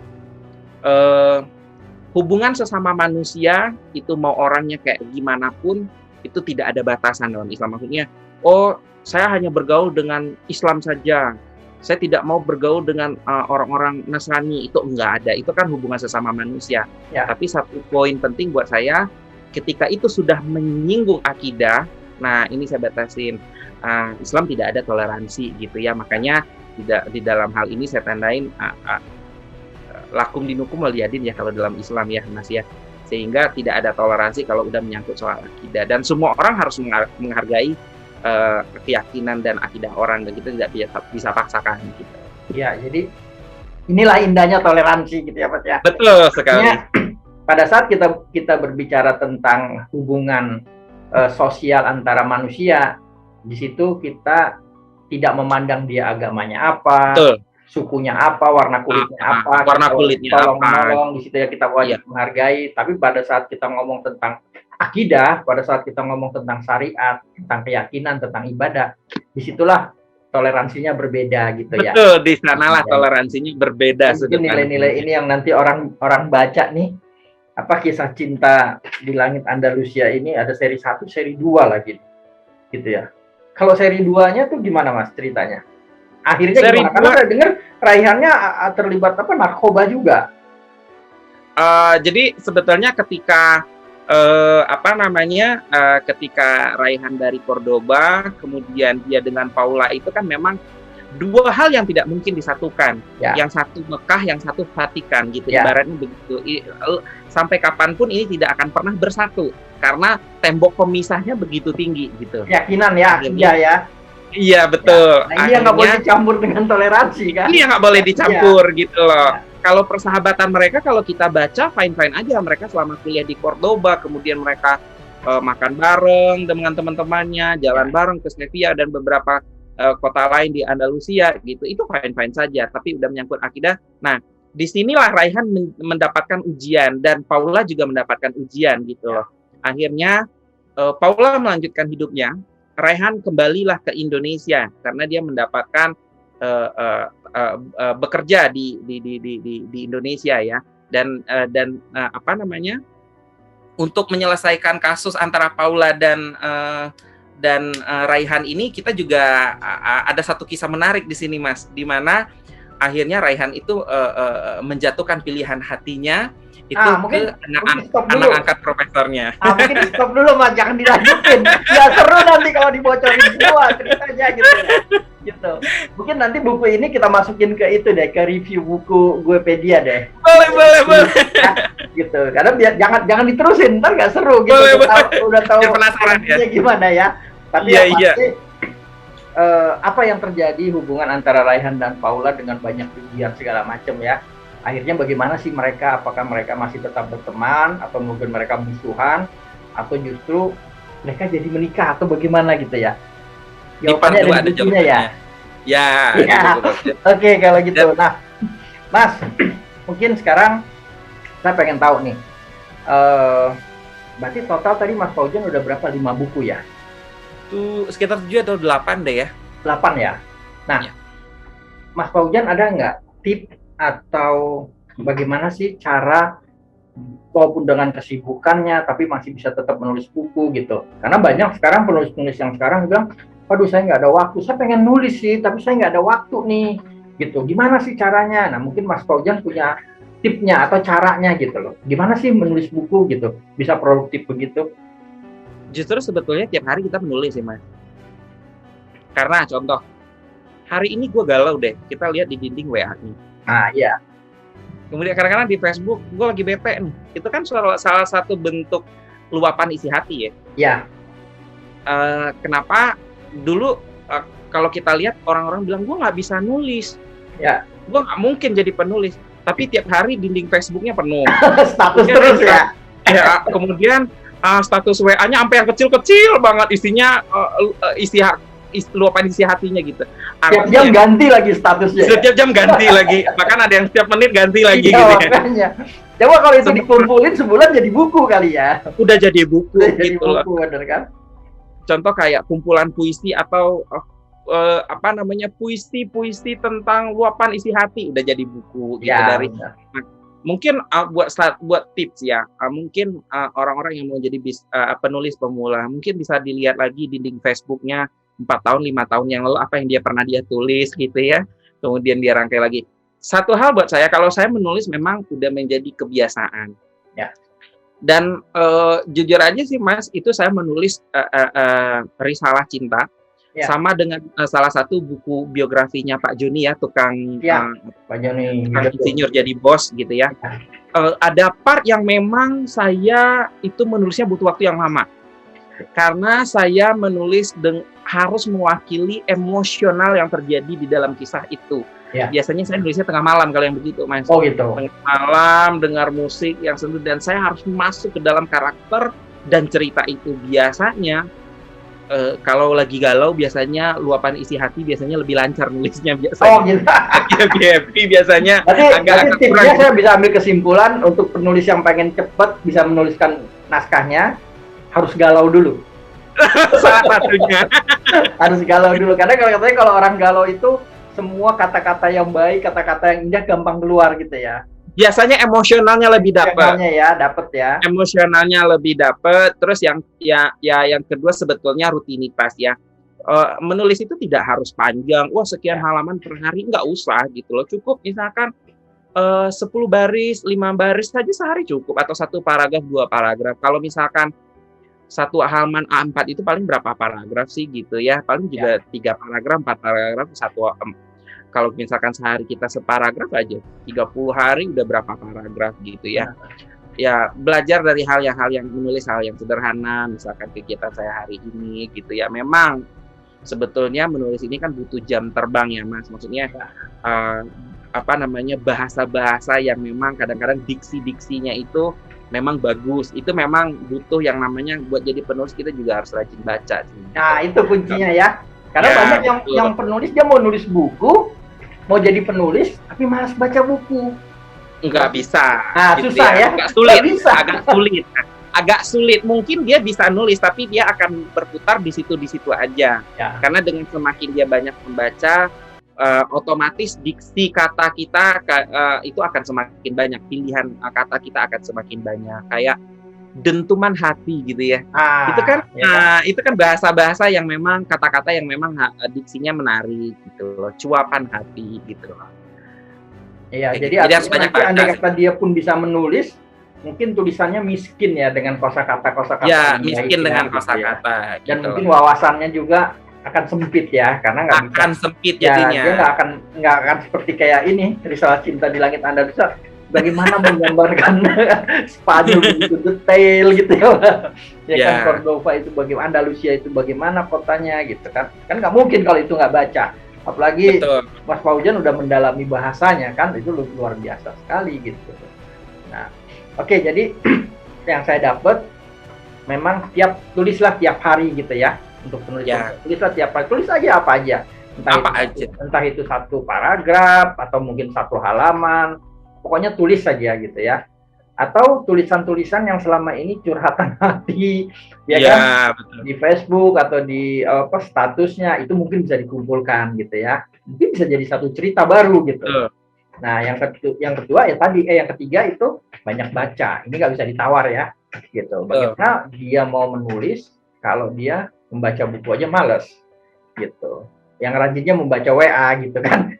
hubungan sesama manusia itu mau orangnya kayak gimana pun itu tidak ada batasan dalam Islam. Maksudnya, oh saya hanya bergaul dengan Islam saja, saya tidak mau bergaul dengan orang-orang Nasrani, itu enggak ada. Itu kan hubungan sesama manusia. Ya. Tapi satu poin penting buat saya, ketika itu sudah menyinggung akidah, nah ini saya batasin. Islam tidak ada toleransi gitu ya. Makanya di dalam hal ini saya tandain lakum dinukum waliyadin ya kalau dalam Islam ya Mas ya. Sehingga tidak ada toleransi kalau udah menyangkut soal akidah, dan semua orang harus menghargai keyakinan dan akidah orang, dan kita tidak bisa paksakan gitu. Ya, jadi inilah indahnya toleransi gitu ya Mas ya. Betul sekali. Pada saat kita berbicara tentang hubungan sosial antara manusia, di situ kita tidak memandang dia agamanya apa. Betul. Sukunya apa, warna kulitnya apa, tolong di situ ya kita wajib menghargai. Tapi pada saat kita ngomong tentang akidah, pada saat kita ngomong tentang syariat, tentang keyakinan, tentang ibadah, disitulah toleransinya berbeda gitu ya. Betul, di sanalah toleransinya berbeda. Mungkin nilai-nilai ini yang nanti orang baca nih, apa Kisah Cinta di Langit Andalusia ini ada seri 1, seri 2 lagi, gitu ya. Kalau seri 2-nya tuh gimana Mas ceritanya? Akhirnya seri gimana? Karena saya dengar raihannya terlibat narkoba juga. Jadi sebetulnya ketika ketika Raihan dari Cordoba, kemudian dia dengan Paula itu kan memang dua hal yang tidak mungkin disatukan. Ya. Yang satu Mekah, yang satu Vatikan gitu. Ya. Ibaratnya begitu. Sampai kapanpun ini tidak akan pernah bersatu karena tembok pemisahnya begitu tinggi gitu. Keyakinan ya, ya. Iya betul. Nah, ini yang nggak boleh dicampur dengan toleransi kan? Ini yang nggak boleh dicampur gitu loh. Kalau persahabatan mereka, kalau kita baca fine-fine aja, mereka selama kuliah di Cordoba, kemudian mereka makan bareng dengan teman-temannya, jalan bareng ke Sevilla dan beberapa kota lain di Andalusia gitu. Itu fine-fine saja. Tapi udah menyangkut akidah. Nah, disinilah Raihan mendapatkan ujian dan Paula juga mendapatkan ujian gitu loh. Akhirnya Paula melanjutkan hidupnya. Raihan kembalilah ke Indonesia karena dia mendapatkan bekerja di Indonesia ya, dan untuk menyelesaikan kasus antara Paula dan Raihan ini, kita juga ada satu kisah menarik di sini Mas, di mana akhirnya Raihan itu menjatuhkan pilihan hatinya itu ke anak angkat profesornya. Mungkin stop dulu Mas, jangan dilanjutin. Ya seru nanti kalau dibocorin semua ceritanya gitu. Mungkin nanti buku ini kita masukin ke itu deh, ke review buku Guepedia deh. Boleh. Gitu. Karena jangan diterusin, ntar nggak seru gitu. Udah tahu penasaran ya gimana ya. Tapi pasti apa yang terjadi hubungan antara Raihan dan Paula dengan banyak ujian segala macam ya. Akhirnya bagaimana sih mereka, apakah mereka masih tetap berteman, atau mungkin mereka musuhan, atau justru mereka jadi menikah, atau bagaimana gitu ya. Jawabannya ada jawabannya ya. Oke, kalau gitu. Nah, Mas, mungkin sekarang saya pengen tahu nih, berarti total tadi Mas Faujan udah berapa, 5 buku ya? Itu sekitar 7 atau 8 deh ya. 8 ya? Nah, Mas Faujan ada nggak tips atau bagaimana sih cara walaupun dengan kesibukannya tapi masih bisa tetap menulis buku gitu? Karena banyak sekarang penulis-penulis yang sekarang bilang, waduh saya nggak ada waktu, saya pengen nulis sih tapi saya nggak ada waktu nih gitu. Gimana sih caranya? Nah mungkin Mas Faujan punya tipsnya atau caranya gitu loh. Gimana sih menulis buku gitu bisa produktif begitu? Justru sebetulnya tiap hari kita menulis sih Mas. Karena contoh, hari ini gue galau deh, kita lihat di dinding WA nih. Iya. Kemudian kadang-kadang di Facebook, gue lagi bete nih. Itu kan salah satu bentuk luapan isi hati ya. Iya. Kenapa dulu kalau kita lihat orang-orang bilang gue nggak bisa nulis, Ya. gue nggak mungkin jadi penulis. Tapi tiap hari dinding Facebooknya penuh. Status Kemudian terus ya. Ya, kemudian status WA-nya sampai yang kecil-kecil banget, isinya luapan isi hatinya gitu. Setiap jam ganti lagi statusnya. Setiap jam ganti lagi. Bahkan ada yang setiap menit ganti lagi Iya, gitu ya. makanya. Coba kalau itu dikumpulin sebulan jadi buku kali ya. Udah jadi buku Udah jadi gitu loh. buku, bener kan? Contoh kayak kumpulan puisi atau puisi tentang luapan isi hati udah jadi buku gitu Ya, dari. Mungkin buat tips ya, mungkin orang-orang yang mau jadi penulis pemula mungkin bisa dilihat lagi dinding Facebooknya 4 tahun 5 tahun yang lalu apa yang dia tulis gitu ya, kemudian dia rangkai lagi. Satu hal buat saya, kalau saya menulis memang udah menjadi kebiasaan ya. Dan jujur aja sih Mas, itu saya menulis risalah cinta ya. sama dengan salah satu buku biografinya Pak Joni ya, tukang Pak Joni insinyur jadi bos gitu ya. Ada part yang memang saya itu menulisnya butuh waktu yang lama karena saya menulis harus mewakili emosional yang terjadi di dalam kisah itu. Ya. Biasanya saya nulisnya tengah malam kalau yang begitu Mas. Oh gitu. Tengah malam dengar musik yang sendu dan saya harus masuk ke dalam karakter dan cerita itu. Biasanya kalau lagi galau biasanya luapan isi hati biasanya lebih lancar nulisnya biasanya. Oh gitu. Happy biasanya. Berarti tipsnya saya bisa ambil kesimpulan untuk penulis yang pengen cepet bisa menuliskan naskahnya harus galau dulu. Salah satunya. Harus galau dulu karena katanya kalau orang galau itu semua kata-kata yang baik, kata-kata yang indah gampang keluar gitu ya. Biasanya emosionalnya lebih dapat. Emosionalnya lebih dapat. Terus yang kedua sebetulnya rutinitas ya. Menulis itu tidak harus panjang. Wah, sekian halaman per hari nggak usah gitu loh. Cukup misalkan 10 baris, 5 baris saja sehari cukup atau 1 paragraf, 2 paragraf. Kalau misalkan 1 halaman A4 itu paling berapa paragraf sih gitu ya? Paling juga 3 paragraf, 4 paragraf, 1 kalau misalkan sehari kita separagraf aja, 30 hari udah berapa paragraf gitu ya. Ya, belajar dari hal yang menulis hal yang sederhana, misalkan kegiatan saya hari ini gitu ya. Memang sebetulnya menulis ini kan butuh jam terbang ya Mas. Maksudnya bahasa-bahasa yang memang kadang-kadang diksi-diksinya itu memang bagus. Itu memang butuh yang namanya buat jadi penulis kita juga harus rajin baca sih. Nah, itu kuncinya ya. Karena banyak yang penulis dia mau nulis buku, mau jadi penulis tapi malas baca buku. Nggak bisa. Nah, gitu susah ya. Agak sulit. Mungkin dia bisa nulis tapi dia akan berputar di situ aja. Ya. Karena dengan semakin dia banyak membaca, otomatis diksi kata kita itu akan semakin banyak, pilihan kata kita akan semakin banyak. Kayak dentuman hati gitu ya. Itu kan bahasa-bahasa yang memang kata-kata yang memang diksinya menarik gitu loh, cuapan hati gitu loh. Iya, jadi nanti andai kata dia pun bisa menulis, mungkin tulisannya miskin ya dengan kosakata. Ya, miskin dengan kosakata. Dan gitu. Mungkin wawasannya juga akan sempit ya, karena nggak bisa. Akan sempit jadinya. Dia nggak akan seperti kayak ini risalah cinta di langit Andalusia. Bagaimana menggambarkan Spanyol begitu detail gitu ya kan, Cordova itu bagaimana, Andalusia itu bagaimana kotanya gitu kan nggak mungkin kalau itu nggak baca, apalagi betul. Mas Fauzan udah mendalami bahasanya kan, itu luar biasa sekali gitu. Nah, oke, jadi yang saya dapat memang tulislah tiap hari gitu ya untuk penulis. Tulislah tiap hari, tulis aja apa aja, entah itu 1 paragraf atau mungkin 1 halaman. Pokoknya tulis saja gitu ya. Atau tulisan-tulisan yang selama ini curhatan hati ya kan, betul. Di Facebook atau di statusnya itu mungkin bisa dikumpulkan gitu ya. Mungkin bisa jadi satu cerita baru gitu. Nah, yang kedua ya tadi yang ketiga itu banyak baca. Ini nggak bisa ditawar ya gitu. Bagaimana dia mau menulis kalau dia membaca buku aja males gitu. Yang rajinnya membaca WA gitu kan.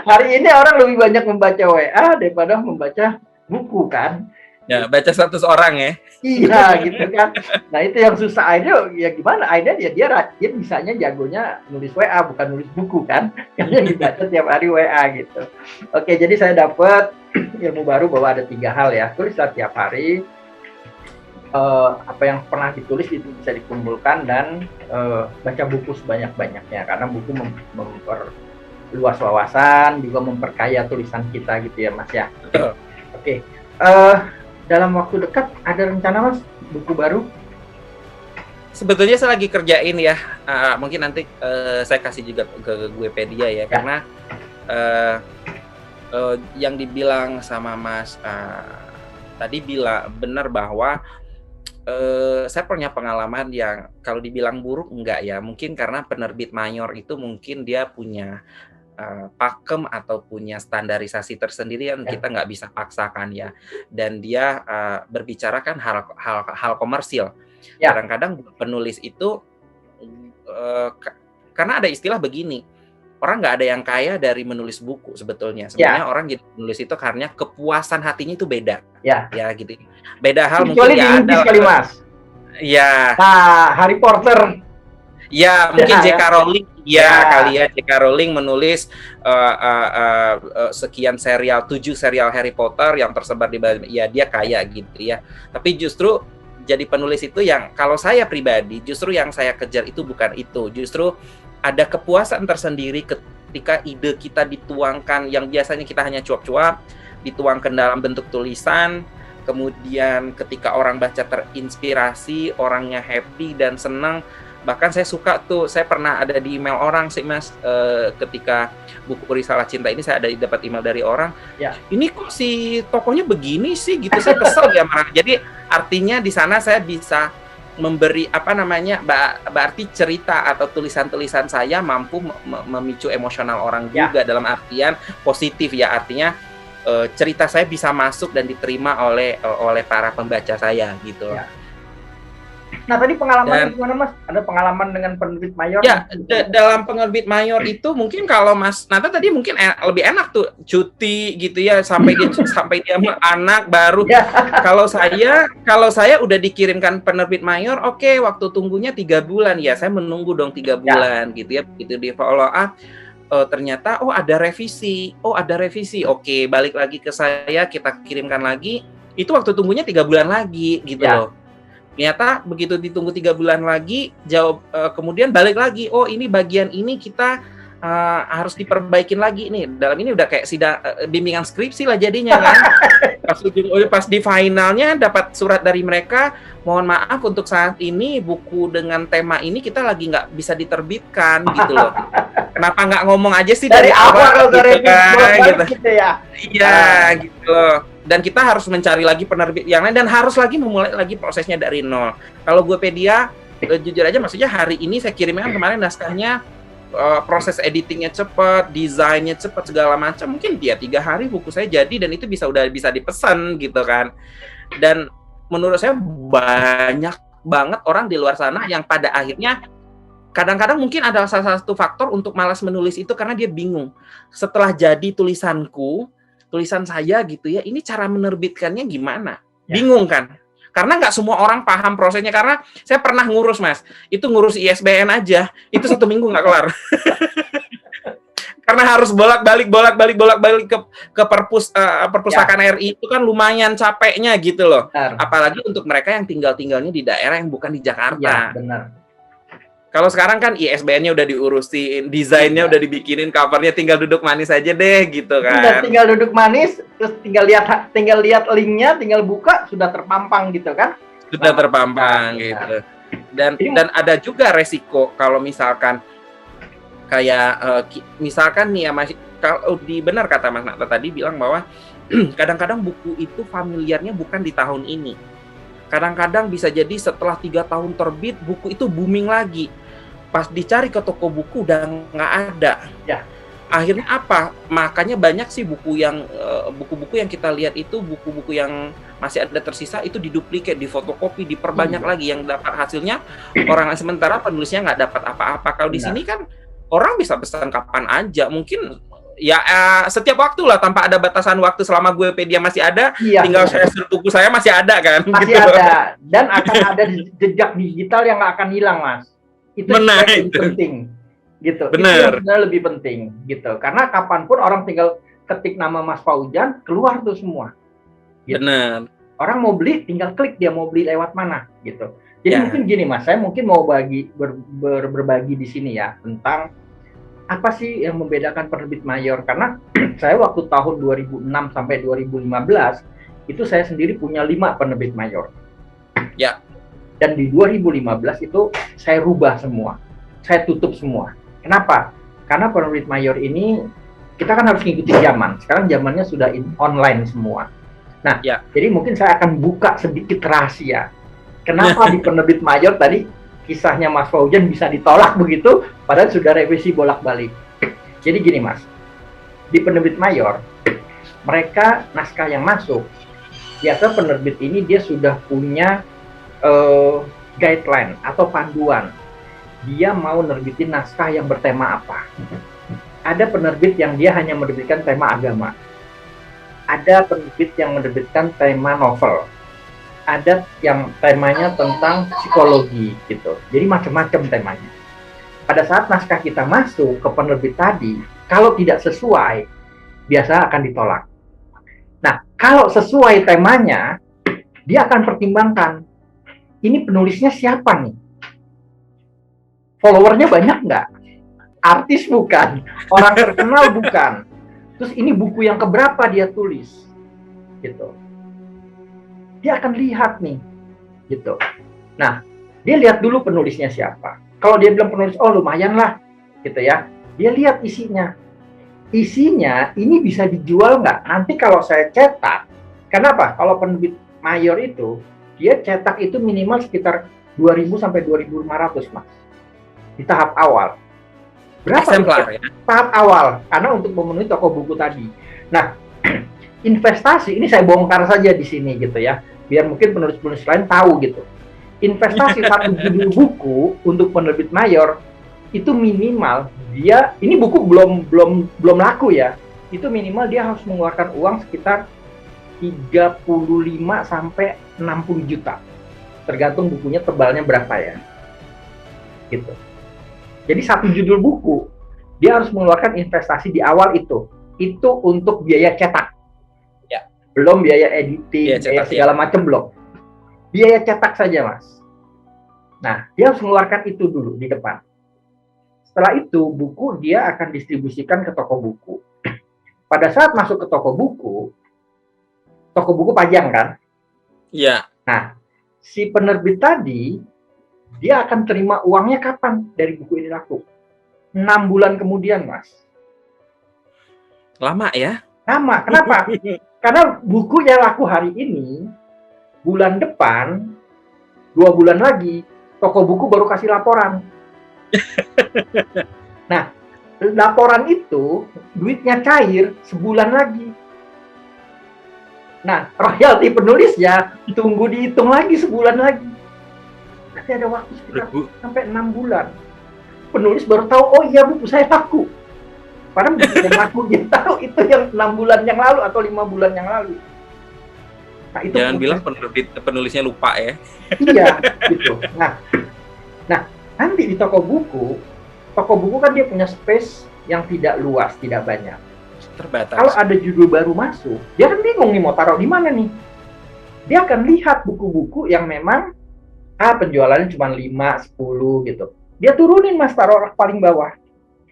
Hari ini orang lebih banyak membaca WA daripada membaca buku kan. Ya, baca status orang ya. Iya gitu kan. Nah, itu yang susah. Aida ya gimana? Aida dia rajin, bisanya jagonya nulis WA bukan nulis buku kan. Karena dibaca tiap hari WA gitu. Oke, jadi saya dapat ilmu baru bahwa ada 3 hal ya. Tulislah tiap hari. apa yang pernah ditulis itu bisa dikumpulkan dan baca buku sebanyak-banyaknya, karena buku memperluas wawasan, juga memperkaya tulisan kita gitu ya Mas ya. Oke. Dalam waktu dekat ada rencana Mas buku baru? Sebetulnya saya lagi kerjain ya, mungkin nanti saya kasih juga ke Guepedia ya, karena yang dibilang sama Mas tadi benar bahwa saya punya pengalaman yang kalau dibilang buruk enggak ya, mungkin karena penerbit mayor itu mungkin dia punya pakem atau punya standarisasi tersendiri yang kita nggak bisa paksakan ya, dan dia berbicara kan hal komersil. Kadang-kadang penulis itu karena ada istilah begini, orang nggak ada yang kaya dari menulis buku sebetulnya. Sebenarnya orang jadi penulis itu karena kepuasan hatinya itu beda. Ya gitu. Beda hal kecuali mungkin ya ada kali Mas. Ya. Nah, Harry Potter. Ya, mungkin J.K. Rowling kali ya, J.K. Rowling menulis sekian serial, 7 serial Harry Potter yang tersebar di ya dia kaya gitu ya. Tapi justru jadi penulis itu yang kalau saya pribadi justru yang saya kejar itu bukan itu. Justru ada kepuasan tersendiri ketika ide kita dituangkan yang biasanya kita hanya cuap-cuap, dituangkan dalam bentuk tulisan. Kemudian ketika orang baca terinspirasi, orangnya happy dan senang. Bahkan saya suka tuh, saya pernah ada di email orang sih Mas, ketika buku Risalah Cinta ini saya ada dapat email dari orang, ini kok si tokohnya begini sih gitu, saya kesel ya marah. Jadi artinya di sana saya bisa memberi berarti cerita atau tulisan-tulisan saya mampu memicu emosional orang juga dalam artian positif ya, artinya cerita saya bisa masuk dan diterima oleh para pembaca saya gitu. Nah, tadi pengalaman gimana Mas? Ada pengalaman dengan penerbit mayor? Ya, dalam penerbit mayor itu mungkin kalau Mas Nata tadi mungkin lebih enak tuh cuti gitu ya sampai dia anak baru. Kalau saya udah dikirimkan penerbit mayor, oke, waktu tunggunya 3 bulan ya, saya menunggu dong 3 bulan gitu ya, begitu di follow up. Ternyata ada revisi, oke, balik lagi ke saya, kita kirimkan lagi, itu waktu tunggunya 3 bulan lagi gitu loh. Ternyata begitu ditunggu 3 bulan lagi, kemudian balik lagi, ini bagian ini kita harus diperbaikin lagi nih. Dalam ini udah kayak bimbingan skripsi lah jadinya kan. Pas di finalnya dapat surat dari mereka, mohon maaf untuk saat ini buku dengan tema ini kita lagi nggak bisa diterbitkan gitu loh. Kenapa nggak ngomong aja sih dari awal gitu kan? Gitu ya. Iya gitu loh. Dan kita harus mencari lagi penerbit yang lain dan harus lagi memulai lagi prosesnya dari nol. Kalau Guepedia, jujur aja maksudnya hari ini saya kirimkan kemarin naskahnya, proses editingnya cepat, desainnya cepat segala macam, mungkin 3 hari buku saya jadi dan itu udah bisa dipesan gitu kan. Dan menurut saya banyak banget orang di luar sana yang pada akhirnya kadang-kadang mungkin ada salah satu faktor untuk malas menulis itu karena dia bingung. Setelah jadi tulisan saya gitu ya, ini cara menerbitkannya gimana? Bingung kan? Karena nggak semua orang paham prosesnya, karena saya pernah ngurus Mas, itu ngurus ISBN aja, itu 1 minggu nggak kelar. Karena harus bolak-balik ke perpustakaan RI, itu kan lumayan capeknya gitu loh. Apalagi untuk mereka yang tinggalnya di daerah yang bukan di Jakarta. Ya, benar. Kalau sekarang kan ISBN-nya udah diurusin, desainnya udah dibikinin, covernya tinggal duduk manis aja deh gitu kan. Udah tinggal duduk manis, terus tinggal lihat linknya, tinggal buka, sudah terpampang gitu kan? Sudah terpampang gitu. Dan ada juga resiko kalau misalkan kayak misalkan nih ya Mas, kalau benar kata Mas Nata tadi bilang bahwa kadang-kadang buku itu familiarnya bukan di tahun ini. Kadang-kadang bisa jadi setelah 3 tahun terbit buku itu booming lagi. Pas dicari ke toko buku udah nggak ada. Akhirnya apa? Makanya banyak sih buku-buku yang kita lihat itu buku-buku yang masih ada tersisa itu diduplikat, difotokopi, diperbanyak lagi, yang dapat hasilnya orang, sementara penulisnya nggak dapat apa-apa. Kalau di sini kan orang bisa pesan kapan aja, mungkin ya setiap waktu lah tanpa ada batasan waktu. Selama Guepedia masih ada, tinggal saya buku saya masih ada kan? Masih gitu. Ada, dan akan ada jejak digital yang nggak akan hilang Mas. Itu lebih penting, gitu. Benar. Itu yang lebih penting, gitu. Karena kapanpun orang tinggal ketik nama Mas Fauzan, keluar tuh semua. Gitu. Benar. Orang mau beli, tinggal klik dia mau beli lewat mana gitu. Jadi Ya. mungkin gini Mas, saya mungkin mau berbagi di sini ya tentang apa sih yang membedakan penerbit mayor, karena saya waktu tahun 2006 sampai 2015 itu saya sendiri punya 5 penerbit mayor. Ya. Dan di 2015 itu saya rubah semua. Saya tutup semua. Kenapa? Karena penerbit mayor ini kita kan harus ngikutin zaman. Sekarang zamannya sudah online semua. Nah, Ya. jadi mungkin saya akan buka sedikit rahasia. Kenapa di penerbit mayor tadi kisahnya Mas Fauzan bisa ditolak begitu, padahal sudah revisi bolak-balik. Jadi gini Mas, di penerbit mayor, mereka naskah yang masuk, biasa penerbit ini dia sudah punya guideline atau panduan. Dia mau nerbitin naskah yang bertema apa. Ada penerbit yang dia hanya menerbitkan tema agama. Ada penerbit yang menerbitkan tema novel. Ada yang temanya tentang psikologi gitu. Jadi macam-macam temanya. Pada saat naskah kita masuk ke penerbit tadi, kalau tidak sesuai, biasa akan ditolak. Nah, kalau sesuai temanya, dia akan pertimbangkan, ini penulisnya siapa nih? Followernya banyak nggak? Artis bukan? Orang terkenal bukan? Terus ini buku yang keberapa dia tulis? Gitu. Dia akan lihat nih, gitu. Nah, dia lihat dulu penulisnya siapa. Kalau dia bilang penulis, oh lumayan lah, gitu ya. Dia lihat isinya. Isinya ini bisa dijual nggak? Nanti kalau saya cetak, kenapa? Kalau penerbit mayor itu, dia cetak itu minimal sekitar 2.000 sampai 2.500, Mas. Di tahap awal. Berapa? Eksemplar ya? Tahap awal, karena untuk memenuhi toko buku tadi. Nah, investasi, ini saya bongkar saja di sini gitu ya, biar mungkin penulis-penulis lain tahu gitu. Investasi satu judul buku untuk penerbit mayor itu minimal dia, ini buku belum laku ya, itu minimal dia harus mengeluarkan uang sekitar 35 sampai 60 juta. Tergantung bukunya tebalnya berapa ya. Gitu. Jadi satu judul buku dia harus mengeluarkan investasi di awal itu. Itu untuk biaya cetak. Belum biaya editing, biaya segala macam belum. Biaya cetak saja, Mas. Nah, dia harus mengeluarkan itu dulu di depan. Setelah itu, buku dia akan distribusikan ke toko buku. Pada saat masuk ke toko buku pajang kan? Iya. Nah, si penerbit tadi, dia akan terima uangnya kapan dari buku ini laku? 6 bulan kemudian, Mas. Lama ya? Lama, kenapa? Karena buku yang laku hari ini, bulan depan, 2 bulan lagi, toko buku baru kasih laporan. Nah, laporan itu, duitnya cair sebulan lagi. Nah, royalti penulisnya, tunggu dihitung lagi sebulan lagi. Nanti ada waktu sekitar sampai 6 bulan. Penulis baru tahu, oh iya buku saya laku. Padahal buku yang laku dia tahu itu yang 6 bulan yang lalu atau 5 bulan yang lalu. Nah, itu jangan bilang penulisnya lupa ya. Iya, gitu. Nah, nanti di toko buku kan dia punya space yang tidak luas, tidak banyak. Terbatas. Kalau ada judul baru masuk, dia kan bingung nih mau taruh di mana nih. Dia akan lihat buku-buku yang memang penjualannya cuma 5, 10 gitu. Dia turunin Mas, taruh rak paling bawah.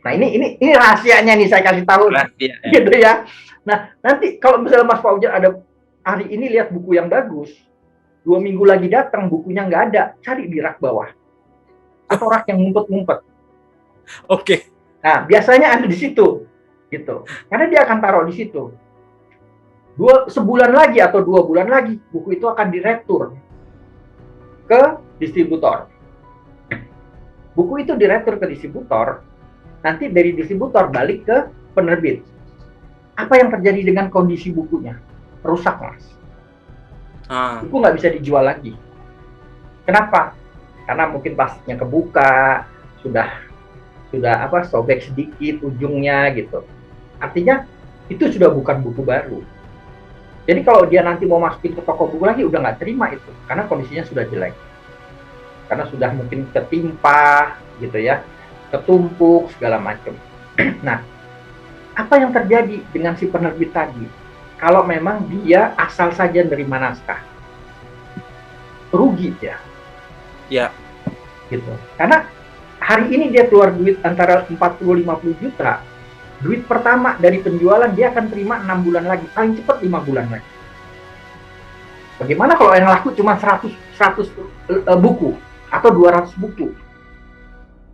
Nah, ini rahasianya nih saya kasih tahu. Rahasia, ya. Gitu ya. Nah, nanti kalau misalnya Mas Fauzan ada hari ini lihat buku yang bagus, 2 minggu lagi datang bukunya nggak ada, cari di rak bawah. Atau rak yang ngumpet-ngumpet. Oke. Nah, biasanya ada di situ. Gitu. Karena dia akan taruh di situ. Sebulan lagi atau 2 bulan lagi, buku itu akan diretur ke distributor. Buku itu diretur ke distributor, nanti dari distributor balik ke penerbit. Apa yang terjadi dengan kondisi bukunya? Rusak, Mas. Buku nggak bisa dijual lagi. Kenapa? Karena mungkin plastiknya kebuka, sudah sobek sedikit ujungnya gitu. Artinya itu sudah bukan buku baru. Jadi kalau dia nanti mau masukin ke toko buku lagi udah nggak terima itu, karena kondisinya sudah jelek. Karena sudah mungkin ketimpa gitu ya, ketumpuk segala macam. Nah, apa yang terjadi dengan si penerbit tadi? Kalau memang dia asal saja nerima naskah, rugi ya. Ya. Gitu. Karena hari ini dia keluar duit antara 40-50 juta, duit pertama dari penjualan dia akan terima 6 bulan lagi, paling cepat 5 bulan lagi. Bagaimana kalau yang laku cuma 100 buku atau 200 buku?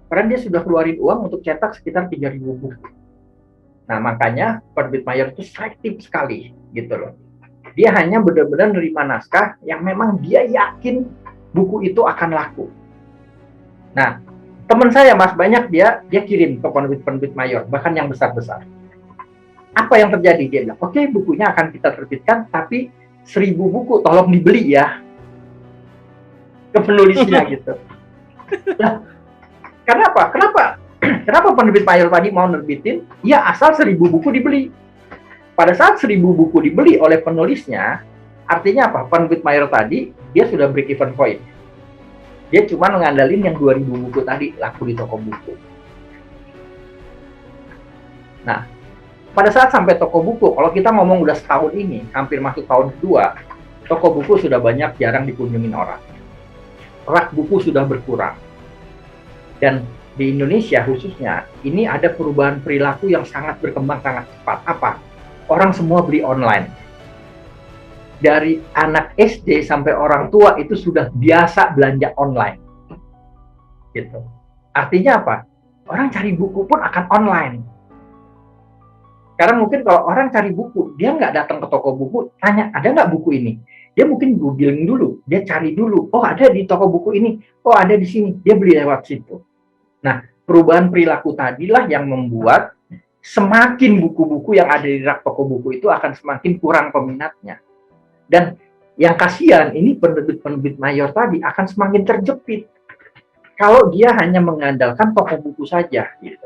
Karena dia sudah keluarin uang untuk cetak sekitar 3.000 buku. Nah, makanya penerbit mayor itu selektif sekali, gitu loh. Dia hanya benar-benar nerima naskah yang memang dia yakin buku itu akan laku. Nah, teman saya Mas, banyak dia kirim ke penerbit-penerbit mayor, bahkan yang besar-besar. Apa yang terjadi? Dia bilang, oke, bukunya akan kita terbitkan, tapi 1.000 buku tolong dibeli ya ke penulisnya gitu. Nah, Kenapa penerbit mayor tadi mau nerbitin? Ya asal 1.000 buku dibeli. Pada saat 1.000 buku dibeli oleh penulisnya, artinya apa? Penerbit mayor tadi dia sudah break even point. Dia cuma mengandalin yang 2.000 buku tadi laku di toko buku. Nah, pada saat sampai toko buku, kalau kita ngomong udah setahun ini, hampir masuk tahun kedua, toko buku sudah banyak jarang dikunjungin orang. Rak buku sudah berkurang. Dan di Indonesia khususnya, ini ada perubahan perilaku yang sangat berkembang sangat cepat. Apa? Orang semua beli online. Dari anak SD sampai orang tua itu sudah biasa belanja online. Gitu. Artinya apa? Orang cari buku pun akan online. Karena mungkin kalau orang cari buku, dia nggak datang ke toko buku, tanya, ada nggak buku ini? Dia mungkin googling dulu, dia cari dulu, oh ada di toko buku ini, oh ada di sini, dia beli lewat situ. Nah, perubahan perilaku tadilah yang membuat semakin buku-buku yang ada di rak toko buku itu akan semakin kurang peminatnya. Dan yang kasihan, ini penerbit-penerbit mayor tadi akan semakin terjepit kalau dia hanya mengandalkan toko buku saja. Gitu.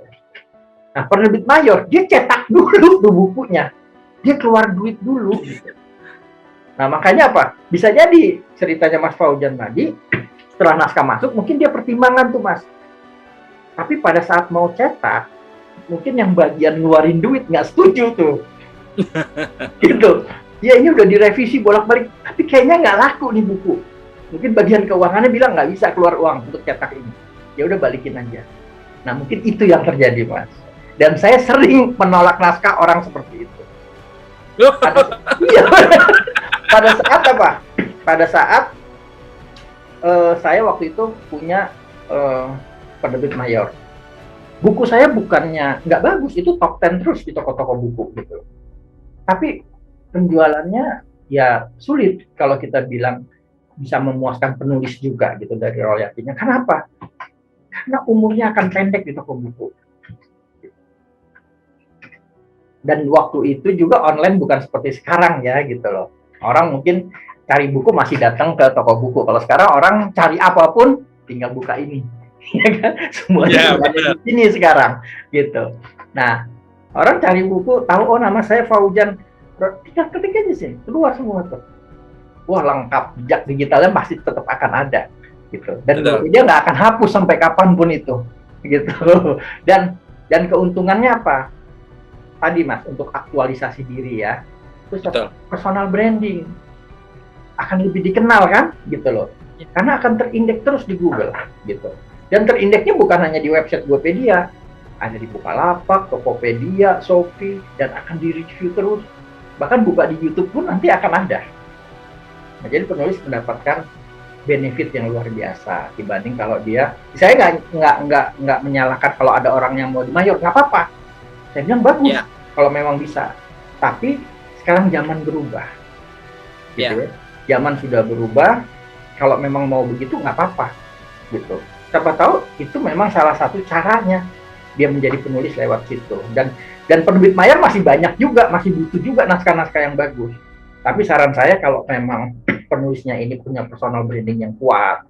Nah, penerbit mayor, dia cetak dulu tuh bukunya. Dia keluar duit dulu. Gitu. Nah, makanya apa? Bisa jadi ceritanya Mas Fauzan tadi, setelah naskah masuk, mungkin dia pertimbangan tuh, Mas. Tapi pada saat mau cetak, mungkin yang bagian ngeluarin duit nggak setuju tuh. Gitu. Ya ini udah direvisi bolak-balik, tapi kayaknya nggak laku nih buku. Mungkin bagian keuangannya bilang nggak bisa keluar uang untuk cetak ini. Ya udah balikin aja. Nah mungkin itu yang terjadi, Mas. Dan saya sering menolak naskah orang seperti itu. Pada saat apa? Pada saat saya waktu itu punya penerbit mayor. Buku saya bukannya nggak bagus, itu top 10 terus di toko-toko buku gitu. Tapi penjualannya ya sulit kalau kita bilang bisa memuaskan penulis juga gitu dari royaltinya. Kenapa? Karena umurnya akan pendek di toko buku. Dan waktu itu juga online bukan seperti sekarang ya gitu loh. Orang mungkin cari buku masih datang ke toko buku. Kalau sekarang orang cari apapun tinggal buka ini. Ya kan? Semuanya ada di sini sekarang gitu. Nah, orang cari buku tahu oh nama saya Fauzan, tinggal ketik aja sih, keluar semua tuh. Wah lengkap, jejak digitalnya pasti tetap akan ada gitu. Dan dia nggak akan hapus sampai kapanpun itu gitu. Dan keuntungannya apa? Tadi Mas, untuk aktualisasi diri ya. Terus personal branding akan lebih dikenal kan gitu loh. Karena akan terindeks terus di Google gitu. Dan terindeksnya bukan hanya di website Gopedia, ada di Bukalapak, Tokopedia, Shopee, dan akan di-review terus. Bahkan buka di YouTube pun nanti akan ada. Nah, jadi penulis mendapatkan benefit yang luar biasa dibanding kalau dia. Saya nggak menyalahkan kalau ada orang yang mau di mayor, nggak apa-apa. Saya bilang bagus kalau memang bisa. Tapi sekarang zaman berubah, gitu ya. Zaman sudah berubah. Kalau memang mau begitu nggak apa-apa, gitu. Siapa tahu itu memang salah satu caranya dia menjadi penulis lewat situ. Dan penerbit mayor masih banyak juga, masih butuh juga naskah-naskah yang bagus. Tapi saran saya kalau memang penulisnya ini punya personal branding yang kuat,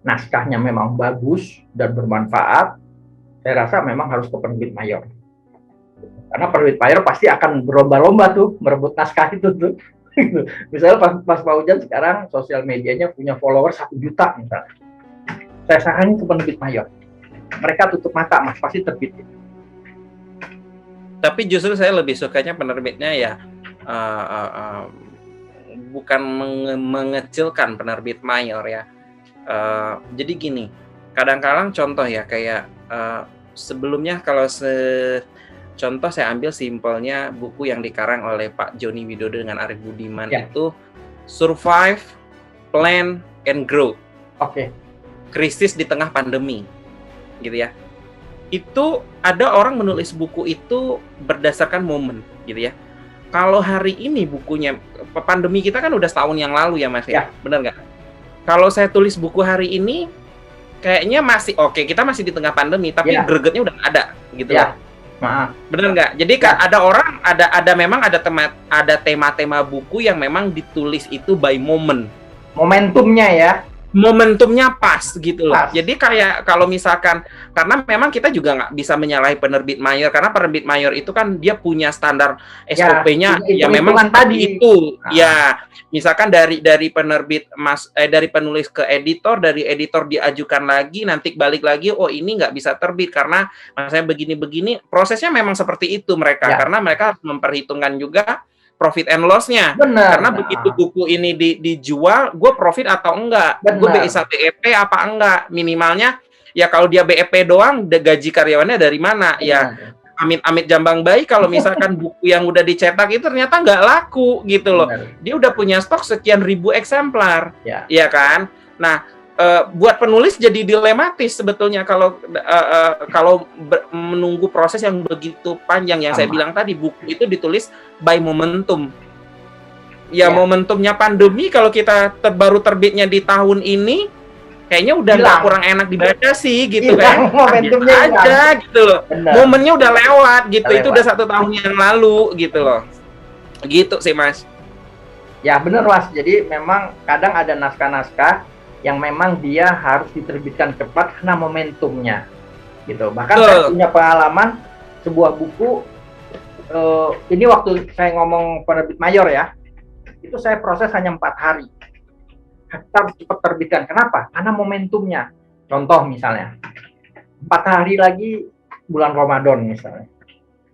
naskahnya memang bagus dan bermanfaat, saya rasa memang harus ke penerbit mayor. Karena penerbit mayor pasti akan berlomba-lomba tuh merebut naskah itu tuh. Misalnya Mas Fauzan sekarang sosial medianya punya follower 1 juta misalnya. Saya saranin ke penerbit mayor. Mereka tutup mata, Mas, pasti terbit. Tapi justru saya lebih sukanya penerbitnya ya bukan mengecilkan penerbit mayor ya. Jadi gini, kadang-kadang contoh ya kayak sebelumnya kalau contoh saya ambil simpelnya buku yang dikarang oleh Pak Joni Widodo dengan Arief Budiman itu Survive, Plan, and Grow. Krisis di tengah pandemi, gitu ya. Itu ada orang menulis buku itu berdasarkan momen, gitu ya. Kalau hari ini bukunya, pandemi kita kan udah setahun yang lalu ya Mas ya, benar nggak? Kalau saya tulis buku hari ini, kayaknya masih oke, kita masih di tengah pandemi, tapi gregetnya udah nggak ada, gitu loh. Bener nggak? Jadi ada orang, memang ada tema-tema buku yang memang ditulis itu by moment. Momentumnya ya. Momentumnya pas gitu loh. Jadi kayak kalau misalkan, karena memang kita juga nggak bisa menyalahi penerbit mayor, karena penerbit mayor itu kan dia punya standar SOP-nya ya memang tadi itu. Ya, misalkan dari penerbit dari penulis ke editor, dari editor diajukan lagi, nanti balik lagi, oh ini nggak bisa terbit karena misalnya begini-begini. Prosesnya memang seperti itu mereka, karena mereka harus memperhitungkan juga profit and loss-nya. Karena begitu buku ini dijual, gue profit atau enggak, gue bisa BEP apa enggak, minimalnya ya kalau dia BEP doang, gaji karyawannya dari mana, ya amit-amit jambang bayi kalau misalkan buku yang udah dicetak itu ternyata nggak laku gitu loh. Dia udah punya stok sekian ribu eksemplar, ya kan? Nah, buat penulis jadi dilematis sebetulnya kalau menunggu proses yang begitu panjang yang saya bilang tadi, buku itu ditulis by momentum. Ya momentumnya pandemi kalau kita baru terbitnya di tahun ini, kayaknya udah nggak kurang enak dibaca sih gitu kan. Momentumnya aja gitu loh. Momennya udah lewat gitu. Itu udah 1 tahun yang lalu gitu loh. Gitu sih Mas. Ya benar Mas. Jadi memang kadang ada naskah-naskah yang memang dia harus diterbitkan cepat karena momentumnya, gitu. Bahkan saya punya pengalaman sebuah buku, ini waktu saya ngomong penerbit mayor ya, itu saya proses hanya 4 hari, harus cepat terbitkan. Kenapa? Karena momentumnya. Contoh misalnya, 4 hari lagi bulan Ramadan misalnya,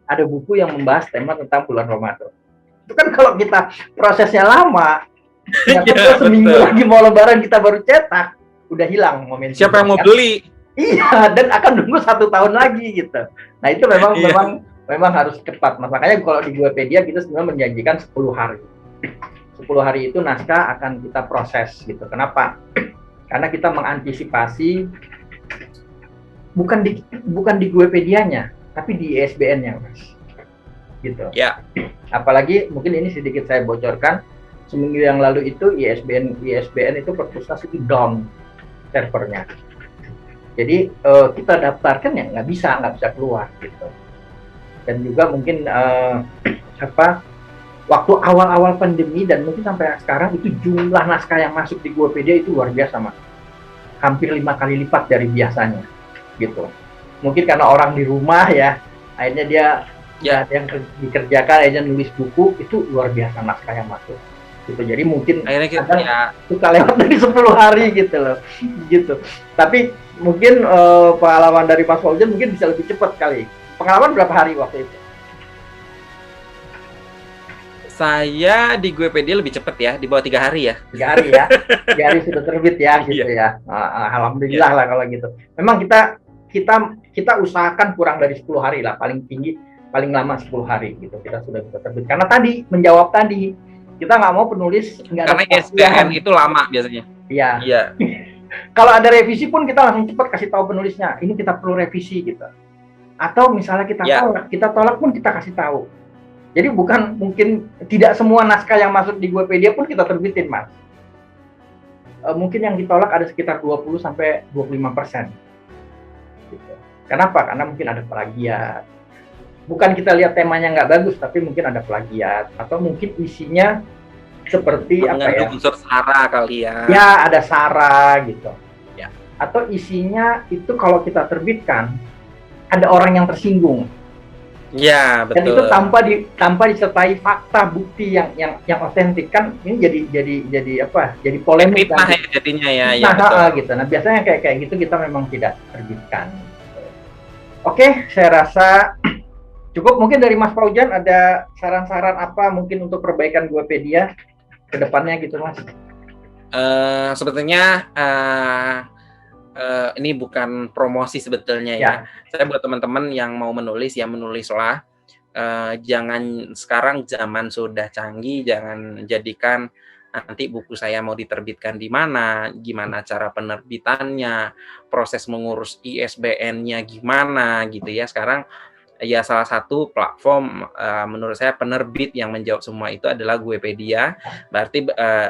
ada buku yang membahas tema tentang bulan Ramadan. Itu kan kalau kita prosesnya lama, seminggu lagi mau lebaran kita baru cetak, udah hilang momentum. Siapa yang mau beli? Iya, dan akan nunggu 1 tahun lagi gitu. Nah itu memang harus cepat. Makanya kalau di Guepedia kita sebenarnya menjanjikan 10 hari. 10 hari itu naskah akan kita proses gitu. Kenapa? Karena kita mengantisipasi bukan di Guepedianya, tapi di ISBN-nya, Mas. Gitu. Ya. Apalagi mungkin ini sedikit saya bocorkan. Seminggu yang lalu itu ISBN itu perpusnas itu down servernya. Jadi kita daftarkan ya nggak bisa keluar gitu. Dan juga mungkin waktu awal-awal pandemi dan mungkin sampai sekarang itu jumlah naskah yang masuk di Guepedia itu luar biasa Mas. Hampir 5 kali lipat dari biasanya gitu. Mungkin karena orang di rumah ya, akhirnya dia ada yang dikerjakan, akhirnya nulis buku, itu luar biasa naskah yang masuk. Gitu. Jadi mungkin akhirnya kita suka lewat dari 10 hari gitu loh. Gitu. Tapi mungkin pengalaman dari Mas Fauzan mungkin bisa lebih cepat kali. Pengalaman berapa hari waktu itu? Saya di Guepedia lebih cepat ya, di bawah 3 hari ya. 3 hari ya. 3 hari sudah terbit ya gitu ya. Alhamdulillah lah kalau gitu. Memang kita usahakan kurang dari 10 hari lah, paling tinggi paling lama 10 hari gitu. Kita sudah bisa terbit. Karena tadi menjawab tadi kita nggak mau penulis nggak ada. Karena SBN itu lama biasanya. Iya. Kalau ada revisi pun kita langsung cepat kasih tahu penulisnya. Ini kita perlu revisi gitu. Atau misalnya kita tolak pun kita kasih tahu. Jadi bukan mungkin tidak semua naskah yang masuk di Guepedia pun kita terbitin, Mas. Mungkin yang ditolak ada sekitar 20-25%. Gitu. Kenapa? Karena mungkin ada plagiat. Bukan kita lihat temanya nggak bagus, tapi mungkin ada plagiat atau mungkin isinya seperti unsur sara kali ya. Ya, ada sara gitu. Ya. Atau isinya itu kalau kita terbitkan ada orang yang tersinggung. Ya, betul. Dan itu tanpa disertai fakta bukti yang otentik, kan ini jadi polemik kan jadinya ya. Betul. Gitu. Nah, biasanya kayak gitu kita memang tidak terbitkan. Oke, saya rasa cukup. Mungkin dari Mas Fauzan ada saran-saran apa mungkin untuk perbaikan Guepedia? ke depannya gitu, Mas? Sebetulnya ini bukan promosi sebetulnya ya. Saya buat teman-teman yang mau menulis, ya menulislah. Jangan, sekarang zaman sudah canggih, jangan jadikan nanti buku saya mau diterbitkan di mana, gimana cara penerbitannya, proses mengurus ISBN-nya gimana gitu ya. Sekarang ya salah satu platform menurut saya penerbit yang menjawab semua itu adalah Guepedia. Berarti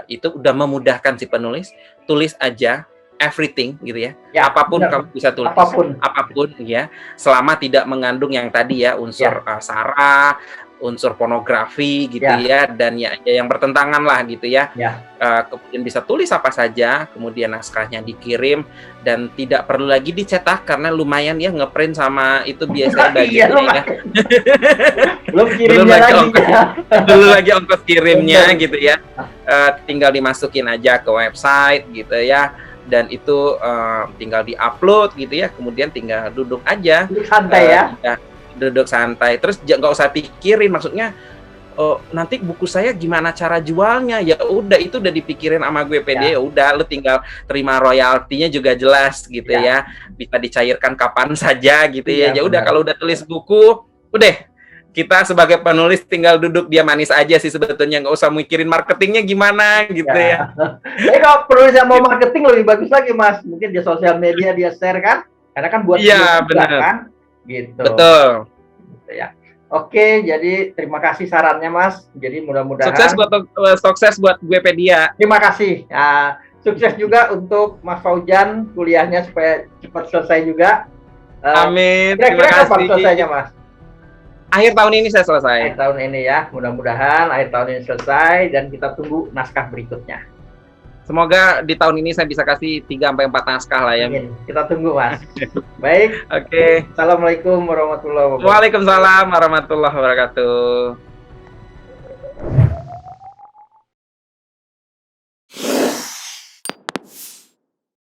itu udah memudahkan si penulis, tulis aja everything gitu ya. Apapun kamu bisa tulis, apapun ya, selama tidak mengandung yang tadi ya unsur sara, unsur pornografi gitu ya, dan ya yang bertentangan lah gitu ya. Kemudian bisa tulis apa saja, kemudian naskahnya dikirim dan tidak perlu lagi dicetak karena lumayan ya ngeprint sama itu biasanya bagiannya ya. Belum lagi ongkos kirimnya gitu ya. Tinggal dimasukin aja ke website gitu ya. Dan itu tinggal di-upload gitu ya, kemudian tinggal duduk aja. Duduk santai duduk santai, terus nggak usah pikirin, maksudnya nanti buku saya gimana cara jualnya, ya udah itu udah dipikirin sama Guepedia, udah lu tinggal terima royaltinya juga jelas gitu ya, bisa dicairkan kapan saja gitu ya. Ya udah kalau udah tulis buku, udah kita sebagai penulis tinggal duduk dia manis aja sih sebetulnya, nggak usah mikirin marketingnya gimana gitu ya. Tapi kalau penulis yang mau marketing lebih bagus lagi, Mas, mungkin di sosial media dia share kan, karena kan buat benar kan, gitu. Betul. Gitu ya. Oke, jadi terima kasih sarannya, Mas. Jadi mudah-mudahan sukses buat Guepedia. Terima kasih. Sukses juga untuk Mas Fauzan kuliahnya supaya cepat selesai juga. Amin. Kira-kira kapan selesainya, Mas? Akhir tahun ini saya selesai. Akhir tahun ini ya, mudah-mudahan akhir tahun ini selesai dan kita tunggu naskah berikutnya. Semoga di tahun ini saya bisa kasih 3-4 naskah lah ya. Amin. Kita tunggu, Mas. Baik. Oke. Assalamualaikum warahmatullahi wabarakatuh. Waalaikumsalam warahmatullahi wabarakatuh.